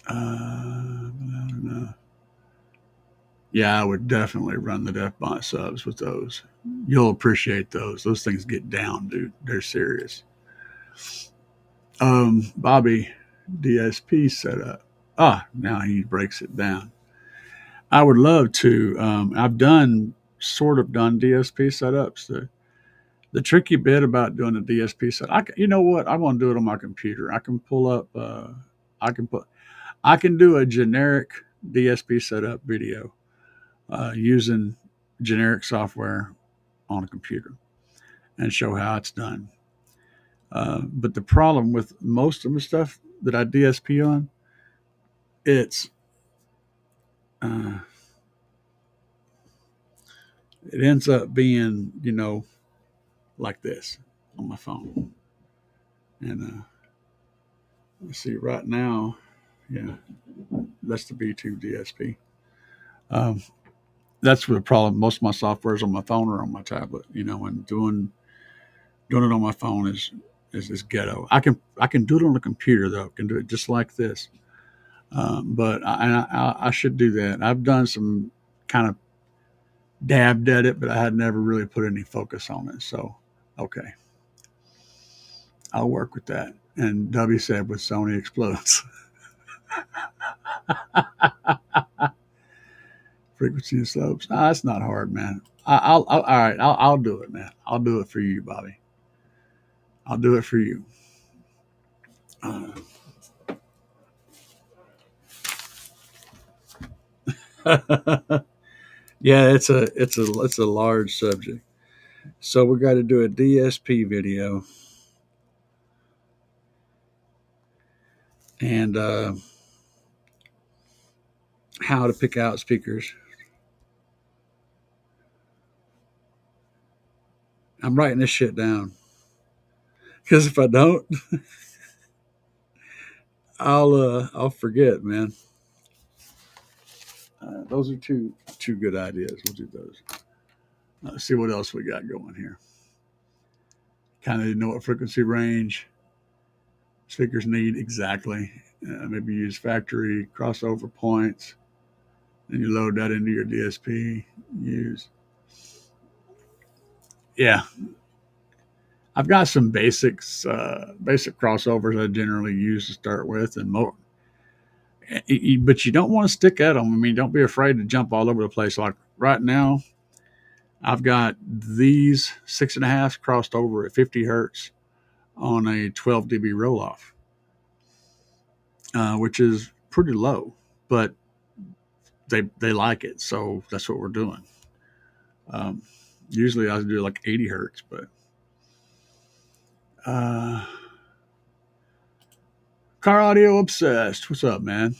I don't know. Yeah, I would definitely run the Depont subs with those. You'll appreciate those. Those things get down, dude. They're serious. Bobby, DSP setup. Now he breaks it down. I would love to. I've sort of done DSP setups. The tricky bit about doing a DSP set, you know what? I want to do it on my computer. I can pull up. I can do a generic DSP setup video using generic software on a computer and show how it's done. But the problem with most of the stuff that I DSP on, it ends up being, like this on my phone. And let's see, right now, yeah, that's the B2 DSP. That's the problem. Most of my software is on my phone or on my tablet, and doing it on my phone is ghetto. I can do it on a computer though. I can do it just like this. But I should do that. I've done some kind of dabbed at it, but I had never really put any focus on it. So, okay, I'll work with that. And W said with Sony explodes. Frequency and slopes. That's not hard, man. All right. I'll do it, man. I'll do it for you, Bobby. I'll do it for you. Yeah, it's a large subject. So we got to do a DSP video, and how to pick out speakers. I'm writing this shit down because if I don't, I'll forget, man. Those are two good ideas. We'll do those. Let's see what else we got going here. Kind of know what frequency range speakers need exactly. Maybe use factory crossover points, and you load that into your DSP. use. Yeah, I've got some basics, basic crossovers I generally use to start with, and more. But you don't want to stick at them. I mean, don't be afraid to jump all over the place. Like right now, I've got these 6.5s crossed over at 50 hertz on a 12 dB roll off, which is pretty low, but they like it, so that's what we're doing. Um, Usually I do like 80 hertz, but uh, car audio obsessed. What's up, man?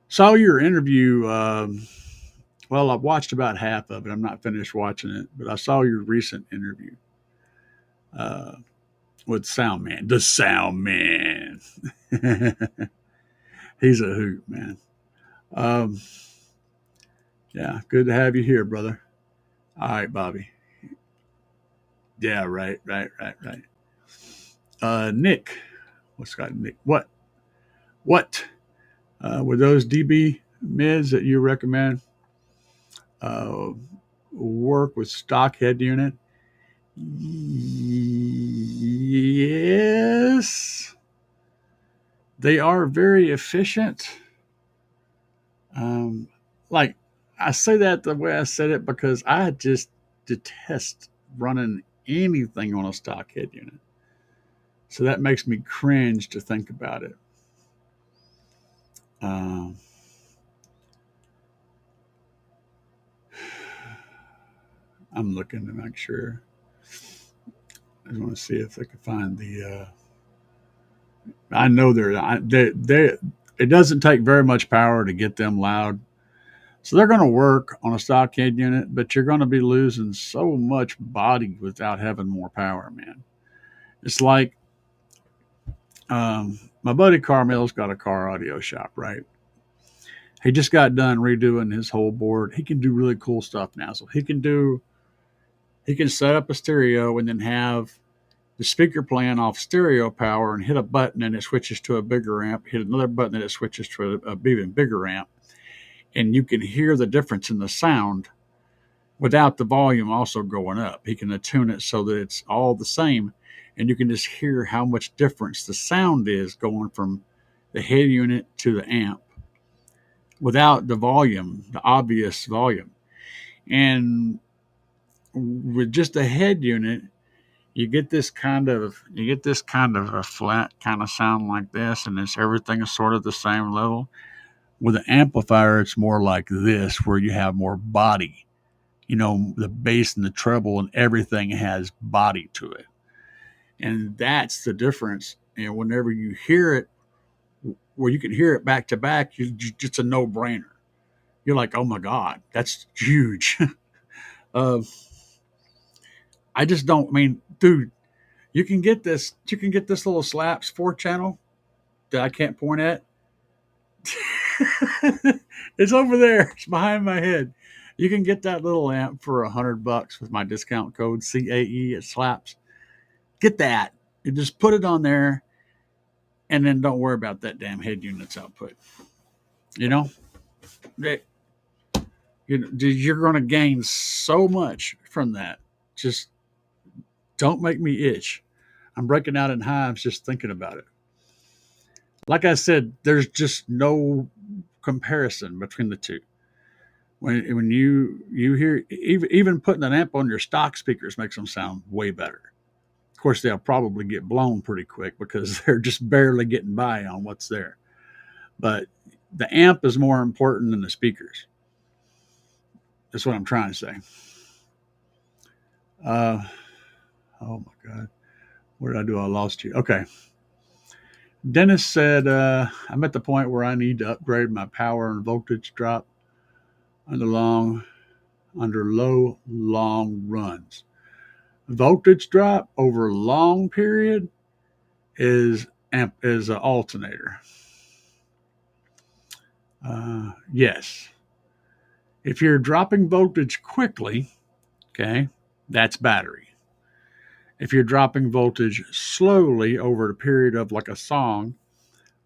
Saw your interview. Well, I've watched about half of it. I'm not finished watching it, but I saw your recent interview uh, with Soundman, the Soundman. He's a hoot, man. Um, yeah, good to have you here, brother. All right, Bobby. Yeah, right. Nick, what's got Nick? What? Were those DB mids that you recommend? Uh, Work with stock head unit? Yes, they are very efficient. Um, like I say that the way I said it because I just detest running anything on a stock head unit. So that makes me cringe to think about it. Um, I'm looking to make sure. I just want to see if I can find the. I know they. It doesn't take very much power to get them loud, so they're going to work on a stockade unit. But you're going to be losing so much body without having more power, man. It's like my buddy Carmel's got a car audio shop, right? He just got done redoing his whole board. He can do really cool stuff now. So he can set up a stereo and then have the speaker playing off stereo power and hit a button and it switches to a bigger amp, hit another button and it switches to a even bigger amp. And you can hear the difference in the sound without the volume also going up. He can attune it so that it's all the same. And you can just hear how much difference the sound is going from the head unit to the amp without the volume, the obvious volume. And with just a head unit, you get this kind of a flat kind of sound like this, and it's everything is sort of the same level. With an amplifier, it's more like this, where you have more body. You know, the bass and the treble and everything has body to it, and that's the difference. And whenever you hear it, where you can hear it back to back, it's a no brainer. You're like, oh my god, that's huge. uh, I just don't. I mean, dude, you can get this. You can get this little Slapz 4 channel that I can't point at. It's over there. It's behind my head. You can get that little amp for $100 with my discount code CAE at Slapz. Get that. You just put it on there, and then don't worry about that damn head unit's output. You know, you're going to gain so much from that. Just don't make me itch. I'm breaking out in hives just thinking about it. Like I said, there's just no comparison between the two. When you hear even putting an amp on your stock speakers makes them sound way better. Of course, they'll probably get blown pretty quick because they're just barely getting by on what's there. But the amp is more important than the speakers. That's what I'm trying to say. Uh, oh my God, what did I do? I lost you. Okay. Dennis said, I'm at the point where I need to upgrade my power and voltage drop under low, long runs. Voltage drop over long period is an alternator. Yes. If you're dropping voltage quickly, okay, that's battery. If you're dropping voltage slowly over a period of like a song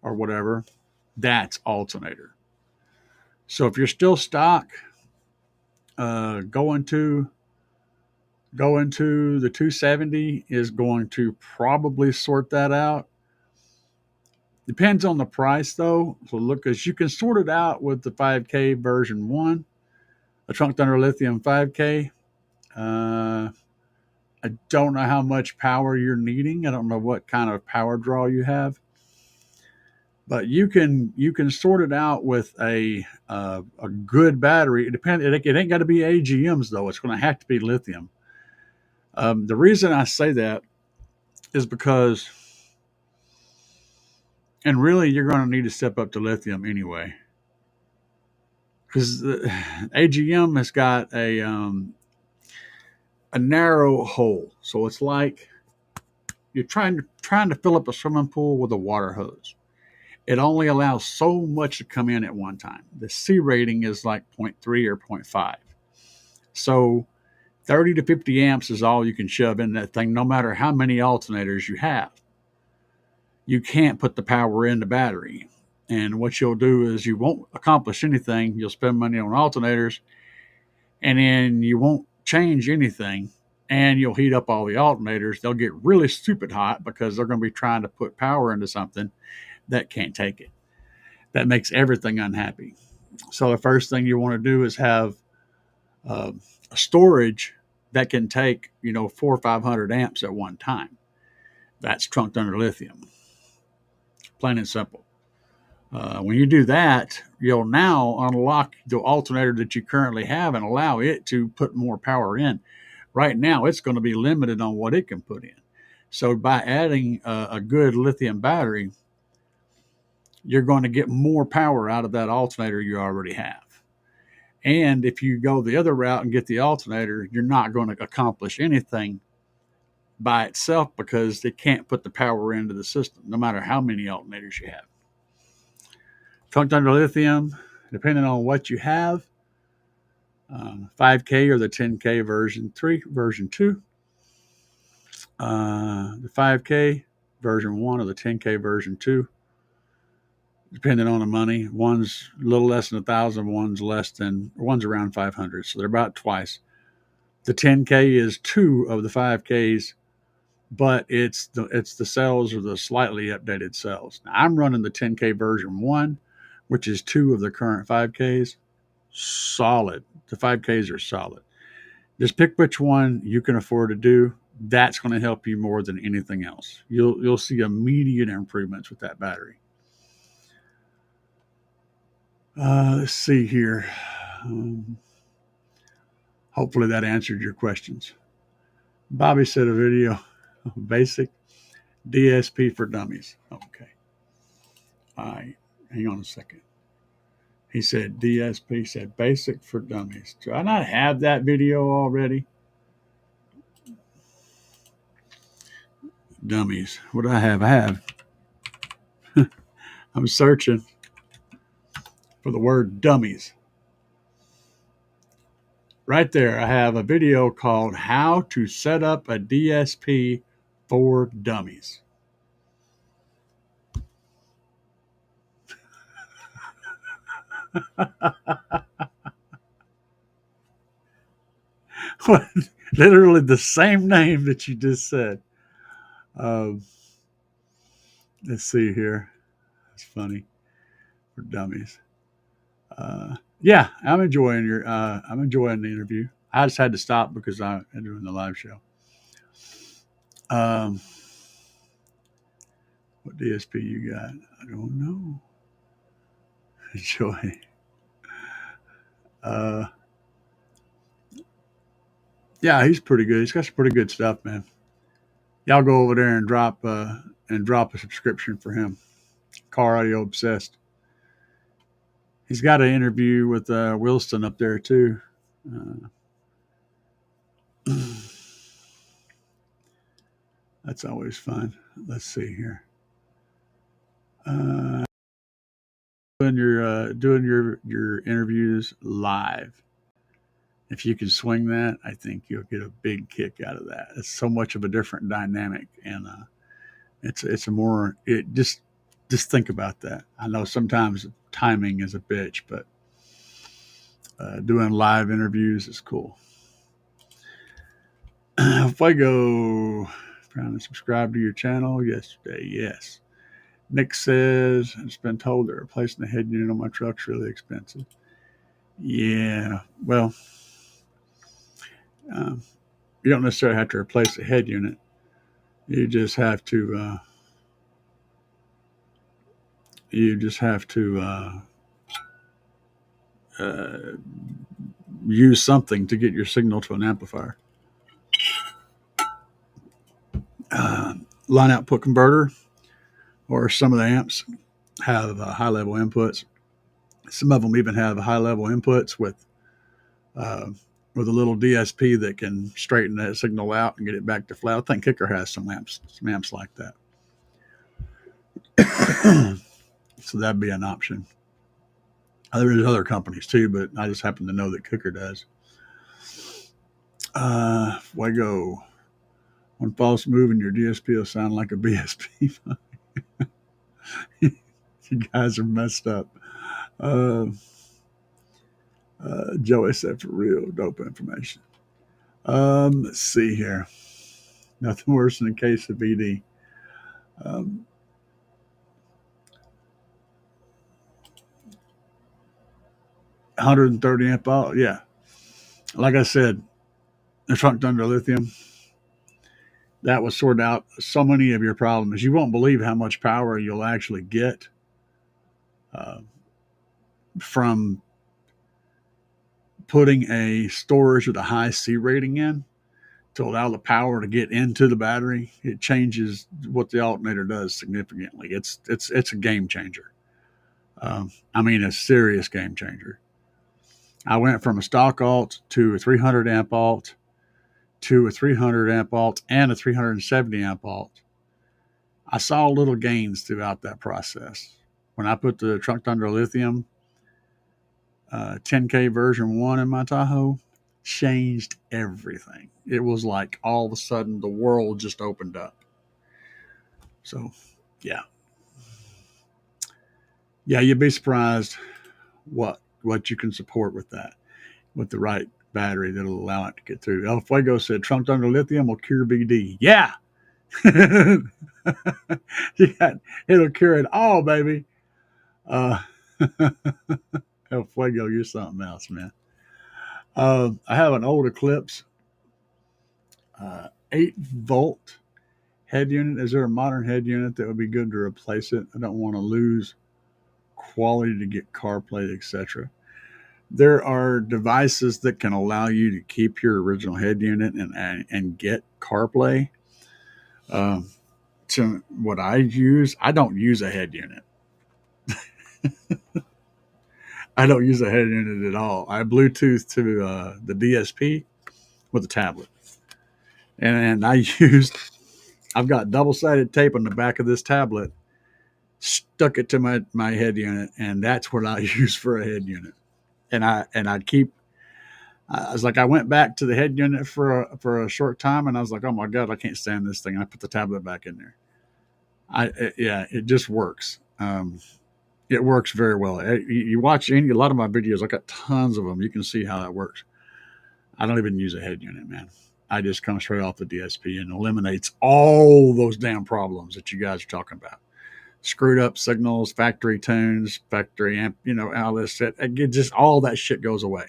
or whatever, that's alternator. So if you're still stock, Going to the 270 is going to probably sort that out. Depends on the price though. So look, as you can sort it out with the 5K version 1, a Trunk Thunder Lithium 5K. I don't know how much power you're needing. I don't know what kind of power draw you have, but you can sort it out with a good battery. It depends. It ain't got to be AGMs though. It's going to have to be lithium. The reason I say that is because, and really, you're going to need to step up to lithium anyway, because AGM has got a narrow hole, so it's like you're trying to fill up a swimming pool with a water hose. It only allows so much to come in at one time. The C rating is like 0.3 or 0.5. So 30 to 50 amps is all you can shove in that thing, no matter how many alternators you have. You can't put the power in the battery. And what you'll do is you won't accomplish anything. You'll spend money on alternators, and then you won't change anything, and you'll heat up all the alternators. They'll get really stupid hot because they're going to be trying to put power into something that can't take it. That makes everything unhappy. So the first thing you want to do is have a storage that can take 400 or 500 amps at one time. That's Trunk Thunder Lithium, plain and simple. When you do that, you'll now unlock the alternator that you currently have and allow it to put more power in. Right now, it's going to be limited on what it can put in. So by adding a good lithium battery, you're going to get more power out of that alternator you already have. And if you go the other route and get the alternator, you're not going to accomplish anything by itself because it can't put the power into the system, no matter how many alternators you have. Trunk Thunder Lithium, depending on what you have, 5K or the 10K version 2, the 5K version 1 or the 10K version 2, depending on the money. One's a little less than 1,000, one's around 500, so they're about twice. The 10K is 2 of the 5Ks, but it's the cells or the slightly updated cells. Now, I'm running the 10K version 1, which is 2 of the current 5Ks. Solid. The 5Ks are solid. Just pick which one you can afford to do. That's going to help you more than anything else. You'll see immediate improvements with that battery. Let's see here. Hopefully that answered your questions. Bobby said a video, basic DSP for dummies. Okay. All right. Hang on a second. He said DSP, said basic for dummies. Do I not have that video already? Dummies. What do I have? I have. I'm searching for the word dummies. Right there, I have a video called How to Set Up a DSP for Dummies. Literally the same name that you just said. Let's see here. It's funny. For dummies. Yeah, I'm enjoying the interview. I just had to stop because I'm doing the live show. What DSP you got? I don't know. Enjoy. Yeah, he's pretty good. He's got some pretty good stuff, man. Y'all go over there and drop a subscription for him. Car Audio Obsessed. He's got an interview with Wilson up there too. That's always fun. Let's see here. Doing your interviews live. If you can swing that, I think you'll get a big kick out of that. It's so much of a different dynamic, and it's a more just think about that. I know sometimes timing is a bitch, but Doing live interviews is cool. If I go trying to subscribe to your channel yesterday, yes. Nick says, I've been told that replacing the head unit on my truck's really expensive. Yeah, well, you don't necessarily have to replace the head unit. You just have to. Uh, use something to get your signal to an amplifier. Line output converter, or some of the amps have high level inputs. Some of them even have high level inputs uh, with a little DSP that can straighten that signal out and get it back to flat. I think Kicker has some amps like that. So that'd be an option. There's other companies too, but I just happen to know that Kicker does. Fuego. One false move and your DSP will sound like a BSP. You guys are messed up. Joey said for real, dope information. Let's see here. Nothing worse than a case of BD. 130 amp out. Yeah. Like I said, the truck under lithium, that will sort out so many of your problems. You won't believe how much power you'll actually get from putting a storage with a high C rating in to allow the power to get into the battery. It changes what the alternator does significantly. It's a game changer. I mean, a serious game changer. I went from a stock alt to a 300 amp alt to a 300 amp alt and a 370 amp alt. I saw little gains throughout that process. When I put the Trunk Thunder Lithium 10K version 1 in my Tahoe, changed everything. It was like all of a sudden the world just opened up. So, yeah. Yeah, you'd be surprised what you can support with that, with the right battery that'll allow it to get through. El Fuego said, Trunk Thunder Lithium will cure BD. Yeah. Yeah, it'll cure it all, baby. El Fuego, you're something else, man. I have an old Eclipse 8-volt head unit. Is there a modern head unit that would be good to replace it? I don't want to lose quality to get CarPlay, etc. There are devices that can allow you to keep your original head unit and get CarPlay. To what I use, I don't use a head unit. I don't use a head unit at all. I Bluetooth to the DSP with a tablet, and I've got double-sided tape on the back of this tablet, stuck it to my head unit, and that's what I use for a head unit. And I was like, I went back to the head unit for a short time, and I was like, oh my god, I can't stand this thing. I put the tablet back in there. It just works. It works very well. You watch a lot of my videos. I got tons of them. You can see how that works. I don't even use a head unit, man. I just come straight off the DSP and eliminates all those damn problems that you guys are talking about. Screwed up signals, factory tunes, factory amp, all this shit. Just all that shit goes away.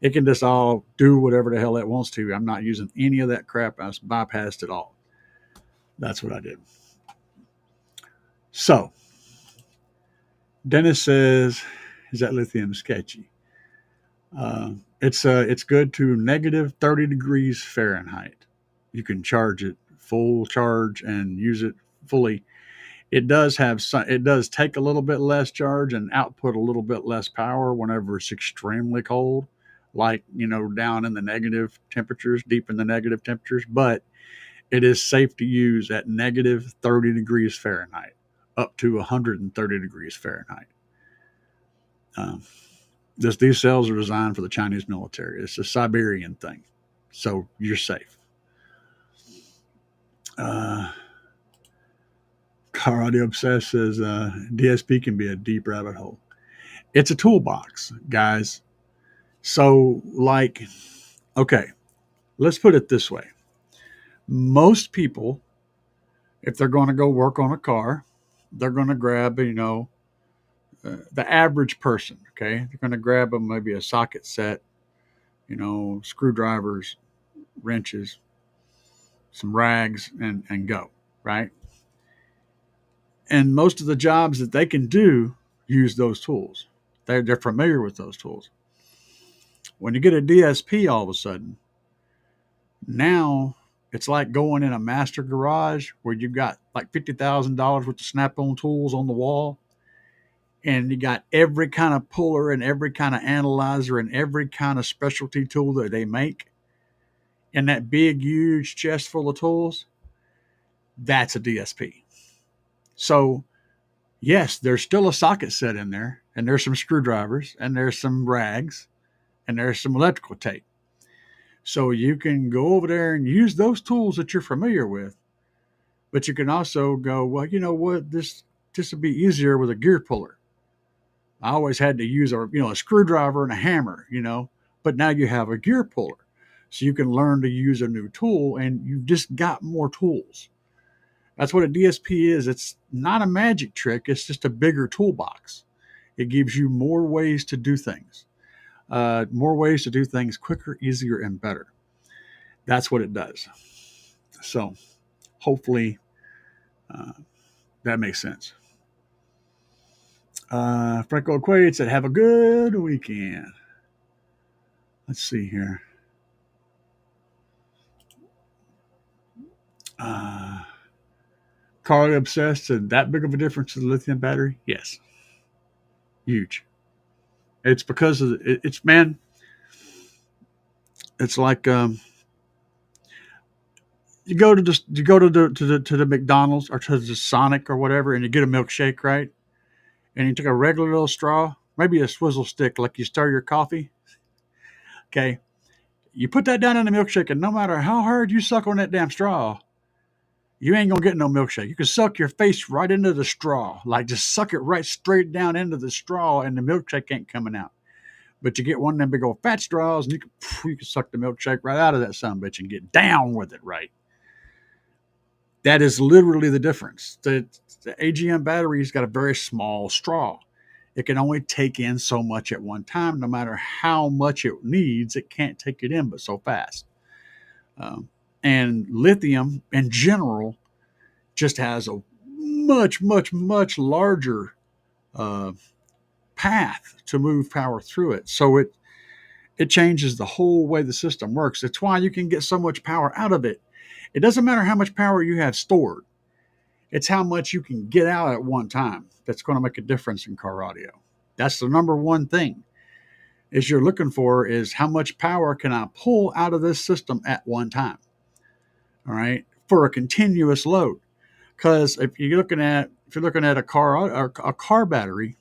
It can just all do whatever the hell it wants to. I'm not using any of that crap. I bypassed it all. That's what I did. So, Dennis says, is that lithium sketchy? It's good to negative 30 degrees Fahrenheit. You can charge it full charge and use it fully. It does take a little bit less charge and output a little bit less power whenever it's extremely cold, like, down in the negative temperatures, deep in the negative temperatures, but it is safe to use at negative 30 degrees Fahrenheit, up to 130 degrees Fahrenheit. These cells are designed for the Chinese military. It's a Siberian thing, so you're safe. Car Audio Obsessed says DSP can be a deep rabbit hole. It's a toolbox, guys. So, like, okay, let's put it this way. Most people, if they're going to go work on a car, they're going to grab, the average person, okay? They're going to grab maybe a socket set, screwdrivers, wrenches, some rags, and go, right? And most of the jobs that they can do use those tools. They're familiar with those tools. When you get a DSP all of a sudden, now it's like going in a master garage where you've got like $50,000 worth of snap-on tools on the wall, and you got every kind of puller and every kind of analyzer and every kind of specialty tool that they make in that big, huge chest full of tools. That's a DSP. So, yes, there's still a socket set in there, and there's some screwdrivers, and there's some rags, and there's some electrical tape. So you can go over there and use those tools that you're familiar with, but you can also go, well, you know what, this would be easier with a gear puller. I always had to use a screwdriver and a hammer, but now you have a gear puller. So you can learn to use a new tool, and you've just got more tools. That's what a DSP is. It's not a magic trick. It's just a bigger toolbox. It gives you more ways to do things, quicker, easier, and better. That's what it does. So hopefully that makes sense. Franco Quaid said, have a good weekend. Let's see here. Carly Obsessed said, that big of a difference in the lithium battery? Yes. Huge. It's because of it's man. It's like you go to the McDonald's or to the Sonic or whatever, and you get a milkshake, right? And you take a regular little straw, maybe a swizzle stick, like you stir your coffee. Okay, you put that down in the milkshake, and no matter how hard you suck on that damn straw, you ain't gonna get no milkshake. You can suck your face right into the straw, like just suck it right straight down into the straw, and the milkshake ain't coming out. But you get one of them big old fat straws, and you can suck the milkshake right out of that sumbitch and get down with it, right? That is literally the difference. The AGM battery's got a very small straw. It can only take in so much at one time. No matter how much it needs, it can't take it in but so fast. And lithium in general just has a much, much, much larger path to move power through it. So it changes the whole way the system works. It's why you can get so much power out of it. It doesn't matter how much power you have stored. It's how much you can get out at one time that's going to make a difference in car audio. That's the number one thing is you're looking for is how much power can I pull out of this system at one time, all right, for a continuous load. Because if you're looking at a car battery,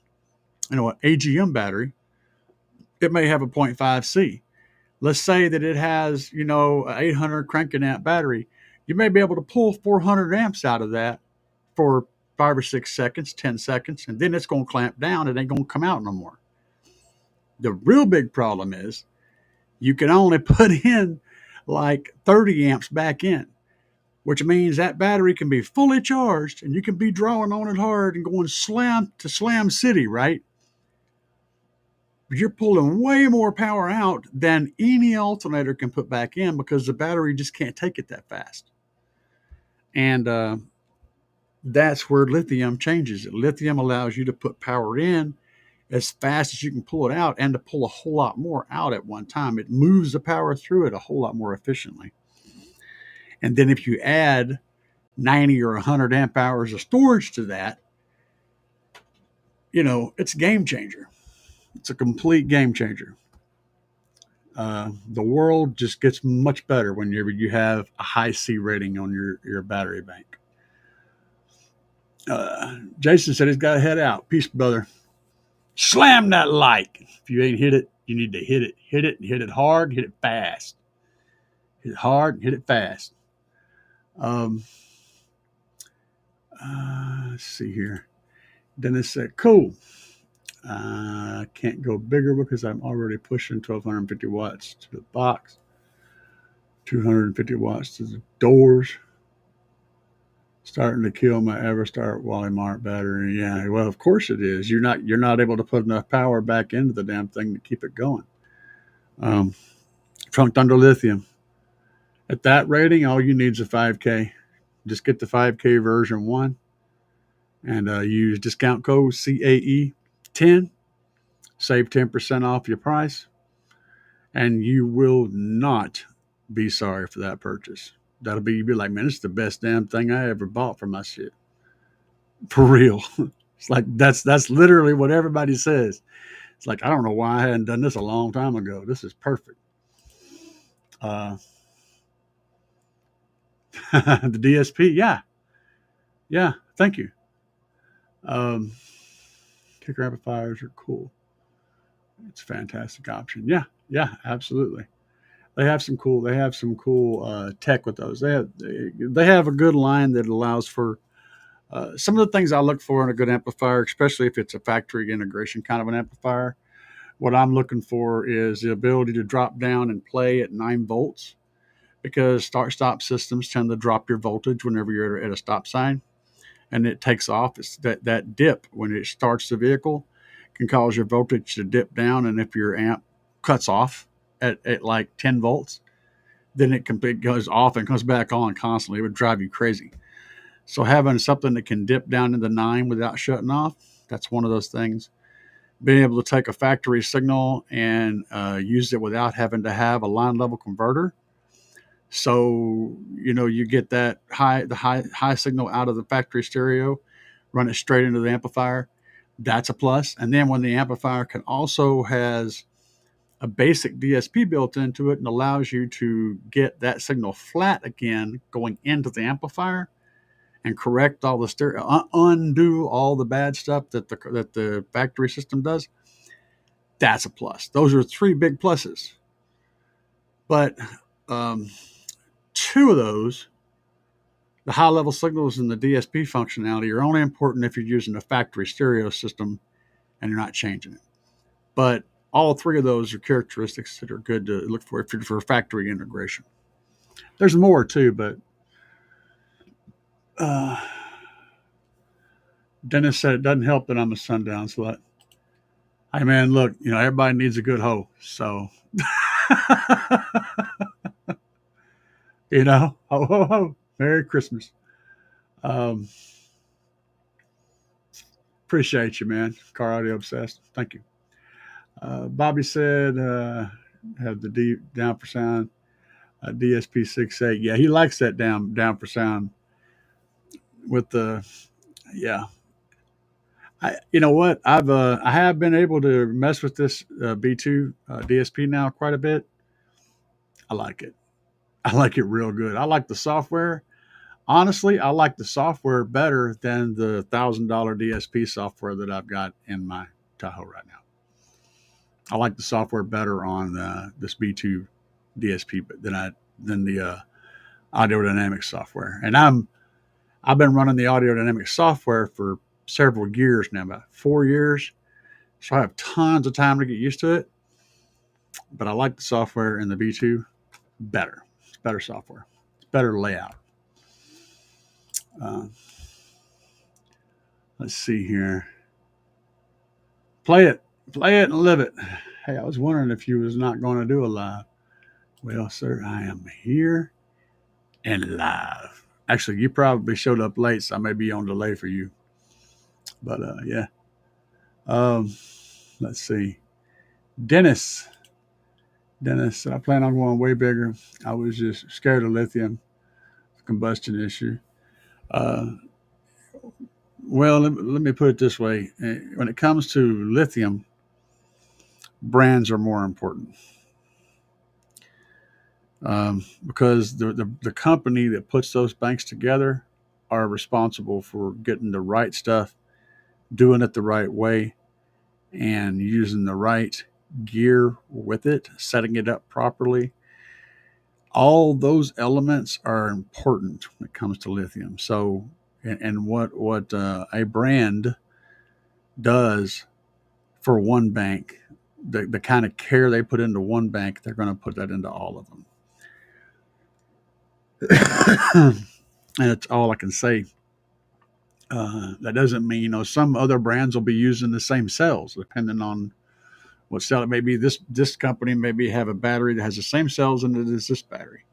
an AGM battery, it may have a 0.5 C. Let's say that it has, an 800 cranking amp battery. You may be able to pull 400 amps out of that for 5 or 6 seconds, 10 seconds, and then it's going to clamp down. It ain't going to come out no more. The real big problem is you can only put in like 30 amps back in, which means that battery can be fully charged and you can be drawing on it hard and going slam to slam city, right? But you're pulling way more power out than any alternator can put back in because the battery just can't take it that fast. And that's where lithium changes it. Lithium allows you to put power in as fast as you can pull it out and to pull a whole lot more out at one time. It moves the power through it a whole lot more efficiently. And then if you add 90 or 100 amp hours of storage to that, it's a game changer. It's a complete game changer. The world just gets much better whenever you have a high C rating on your battery bank. Jason said he's got to head out. Peace, brother. Slam that like. If you ain't hit it, you need to hit it. Hit it and hit it hard, hit it fast. Hit it hard and hit it fast. Let's see here. Dennis said, cool. I can't go bigger because I'm already pushing 1250 watts to the box, 250 watts to the doors. Starting to kill my Everstart Wally Mart battery. Yeah, well, of course it is. You're not able to put enough power back into the damn thing to keep it going. Trunked under lithium. At that rating, all you need is a 5K. Just get the 5K version 1 and use discount code CAE10. Save 10% off your price, and you will not be sorry for that purchase. You'll be like, man, it's the best damn thing I ever bought for my shit. For real. It's like that's literally what everybody says. It's like, I don't know why I hadn't done this a long time ago. This is perfect. Uh, the DSP, yeah, thank you. Kicker amplifiers are cool. It's a fantastic option. Yeah, absolutely. They have some cool tech with those. They have a good line that allows for some of the things I look for in a good amplifier, especially if it's a factory integration kind of an amplifier. What I'm looking for is the ability to drop down and play at 9 volts, because start-stop systems tend to drop your voltage whenever you're at a stop sign, and it takes off. It's that dip when it starts the vehicle can cause your voltage to dip down, and if your amp cuts off at like 10 volts, then it goes off and comes back on constantly. It would drive you crazy. So having something that can dip down into 9 without shutting off, that's one of those things. Being able to take a factory signal and use it without having to have a line level converter. So, you get the high signal out of the factory stereo, run it straight into the amplifier. That's a plus. And then when the amplifier can also has a basic DSP built into it and allows you to get that signal flat again going into the amplifier and correct all the stereo, undo all the bad stuff that the factory system does. That's a plus. Those are 3 big pluses. But 2 of those, the high level signals and the DSP functionality, are only important if you're using a factory stereo system and you're not changing it. But all 3 of those are characteristics that are good to look for if you're for factory integration. There's more too, but Dennis said it doesn't help that I'm a sundown slut. Hey man, look, everybody needs a good hoe. So, ho ho ho, Merry Christmas. Appreciate you, man. Car audio obsessed. Thank you. Bobby said, have the down for sound, DSP 6.8. Yeah, he likes that down for sound with the, yeah. You know what? I have been able to mess with this B2 DSP now quite a bit. I like it. I like it real good. I like the software. Honestly, I like the software better than the $1,000 DSP software that I've got in my Tahoe right now. I like the software better on this B2 DSP than the Audio Dynamics software. And I've been running the Audio Dynamics software for several years now, about 4 years. So I have tons of time to get used to it. But I like the software in the B2 better. It's better software. It's better layout. Let's see here. Play it and live it. Hey, I was wondering if you was not going to do a live. Well, sir, I am here and live. Actually, you probably showed up late, so I may be on delay for you. But yeah. Let's see. Dennis, I plan on going way bigger. I was just scared of lithium combustion issue. Well, let me put it this way. When it comes to lithium, brands are more important. Because the company that puts those banks together are responsible for getting the right stuff, doing it the right way, and using the right gear with it, setting it up properly. All those elements are important when it comes to lithium. So, and what a brand does for one bank. The kind of care they put into one bank, they're going to put that into all of them. And it's all I can say. That doesn't mean, some other brands will be using the same cells depending on what cell it may be. This company maybe have a battery that has the same cells in it as this battery,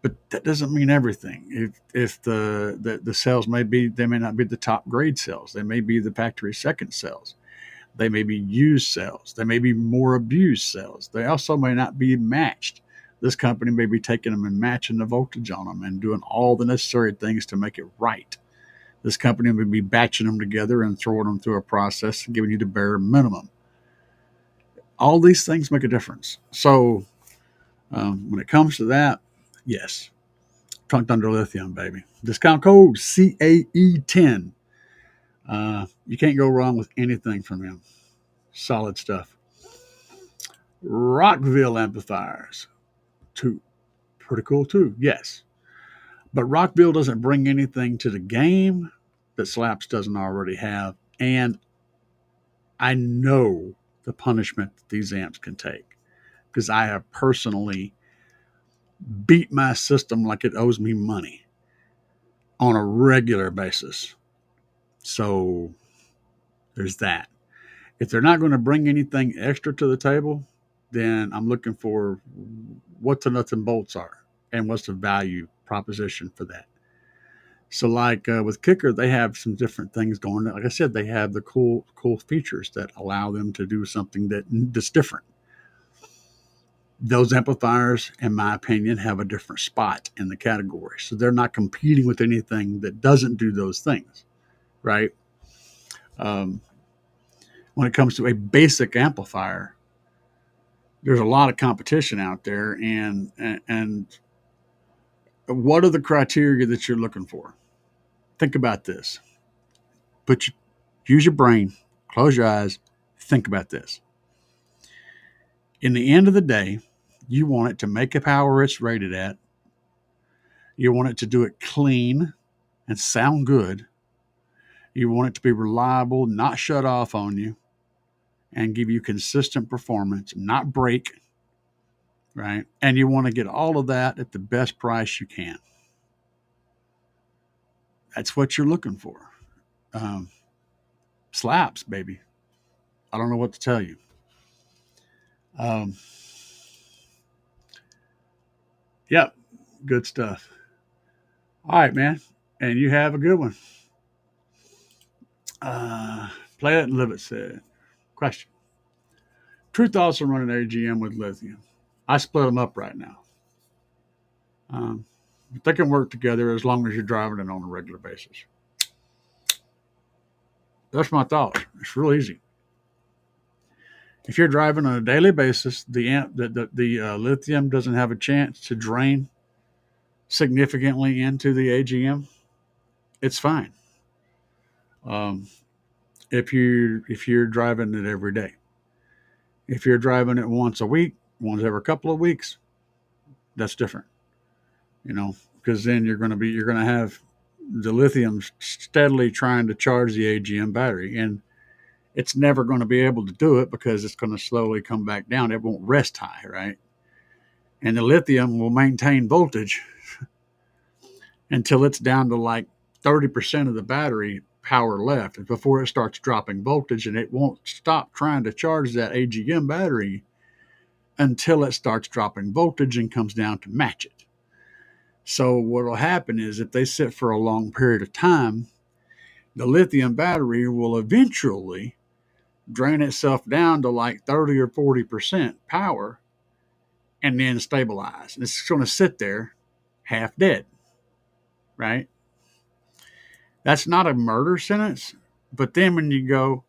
but that doesn't mean everything. If the cells they may not be the top grade cells. They may be the factory second cells. They may be used cells. They may be more abused cells. They also may not be matched. This company may be taking them and matching the voltage on them and doing all the necessary things to make it right. This company may be batching them together and throwing them through a process and giving you the bare minimum. All these things make a difference. So when it comes to that, yes, Trunk Thunder Lithium, baby. Discount code CAE10. You can't go wrong with anything from them. Solid stuff. Rockville amplifiers. Pretty cool too, yes. But Rockville doesn't bring anything to the game that Slapz doesn't already have. And I know the punishment that these amps can take because I have personally beat my system like it owes me money on a regular basis. So there's that. If they're not going to bring anything extra to the table, then I'm looking for what the nuts and bolts are and what's the value proposition for that. So like with Kicker, they have some different things going on. Like I said, they have the cool features that allow them to do something that's different. Those amplifiers, in my opinion, have a different spot in the category. So they're not competing with anything that doesn't do those things, right? When it comes to a basic amplifier, there's a lot of competition out there. And what are the criteria that you're looking for? Think about this. Use your brain, close your eyes, think about this. In the end of the day, you want it to make the power it's rated at. You want it to do it clean and sound good. You want it to be reliable, not shut off on you, and give you consistent performance, not break, right? And you want to get all of that at the best price you can. That's what you're looking for. Slapz, baby. I don't know what to tell you. Yep, good stuff. All right, man. And you have a good one. Play it and live it said. Question. True thoughts on running AGM with lithium. I split them up right now. They can work together as long as you're driving it on a regular basis. That's my thoughts. It's real easy. If you're driving on a daily basis, the lithium doesn't have a chance to drain significantly into the AGM. It's fine. If you're driving it every day, if you're driving it once a week, once every couple of weeks, that's different. Because then you're going to have the lithium steadily trying to charge the AGM battery, and it's never going to be able to do it because it's going to slowly come back down. It won't rest high, right? And the lithium will maintain voltage until it's down to like 30% of the battery power left, and before it starts dropping voltage, and it won't stop trying to charge that AGM battery until it starts dropping voltage and comes down to match it. So what will happen is if they sit for a long period of time, the lithium battery will eventually drain itself down to like 30 or 40% power and then stabilize. And it's going to sit there half dead, right? That's not a murder sentence, but then when you go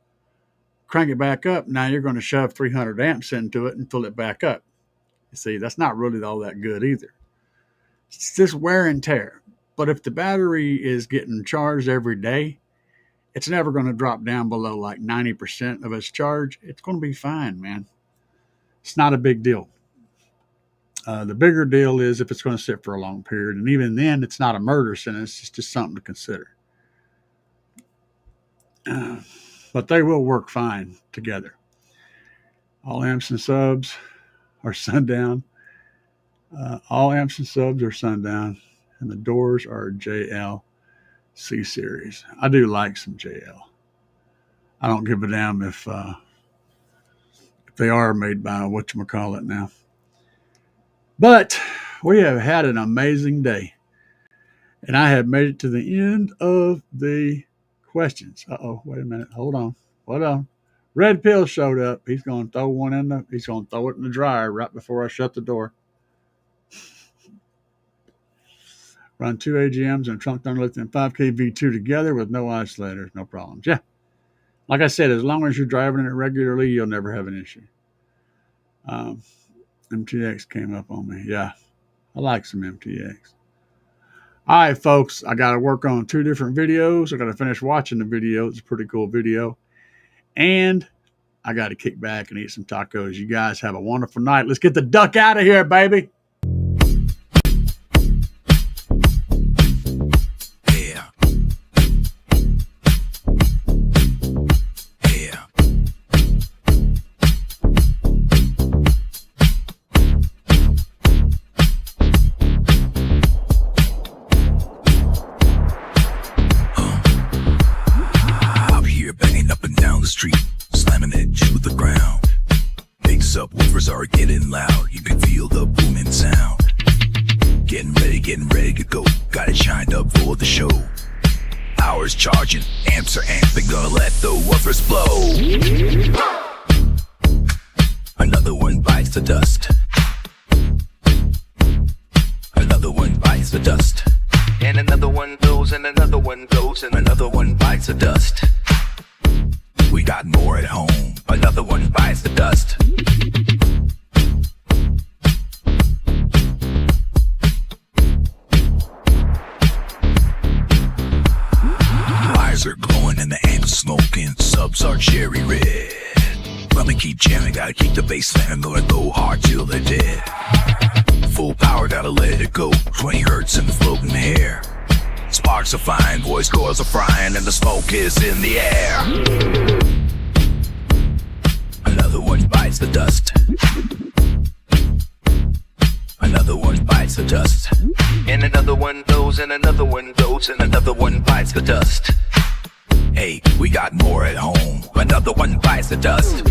crank it back up, now you're going to shove 300 amps into it and fill it back up. You see, that's not really all that good either. It's just wear and tear. But if the battery is getting charged every day, it's never going to drop down below like 90% of its charge. It's going to be fine, man. It's not a big deal. The bigger deal is if it's going to sit for a long period. And even then, it's not a murder sentence. It's just something to consider. but they will work fine together. All amps and subs are sundown. All amps and subs are sundown, and the doors are JL C series. I do like some JL. I don't give a damn if they are made by whatchamacallit now. But we have had an amazing day. And I have made it to the end of the questions. Uh-oh, wait a minute. Hold on. Red Pill showed up. He's going to throw it in the dryer right before I shut the door. Run 2 AGMs and trunk down Lithium 5K V2 together with no isolators, no problems. Yeah. Like I said, as long as you're driving it regularly, you'll never have an issue. MTX came up on me. Yeah, I like some MTX. All right, folks, I got to work on 2 different videos. I got to finish watching the video. It's a pretty cool video. And I got to kick back and eat some tacos. You guys have a wonderful night. Let's get the duck out of here, baby. Subwoofers are getting loud, you can feel the booming sound. Getting ready to go, got it shined up for the show. Power's charging, amps are amping, gonna let the woofers blow. Another one bites the dust. Another one bites the dust. And another one goes, and another one goes, and another one bites the dust. We got more at home, another one bites the dust. Eyes are glowing and the amps smoking, subs are cherry red. Let me keep jamming, gotta keep the bass slamming, gonna go hard till they're dead. Full power, gotta let it go, 20 hertz in the floating air. Sparks are flying, voice cords are frying, and the smoke is in the air. Another one bites the dust. Another one bites the dust. And another one goes, and another one goes, and another one bites the dust. Hey, we got more at home. Another one bites the dust.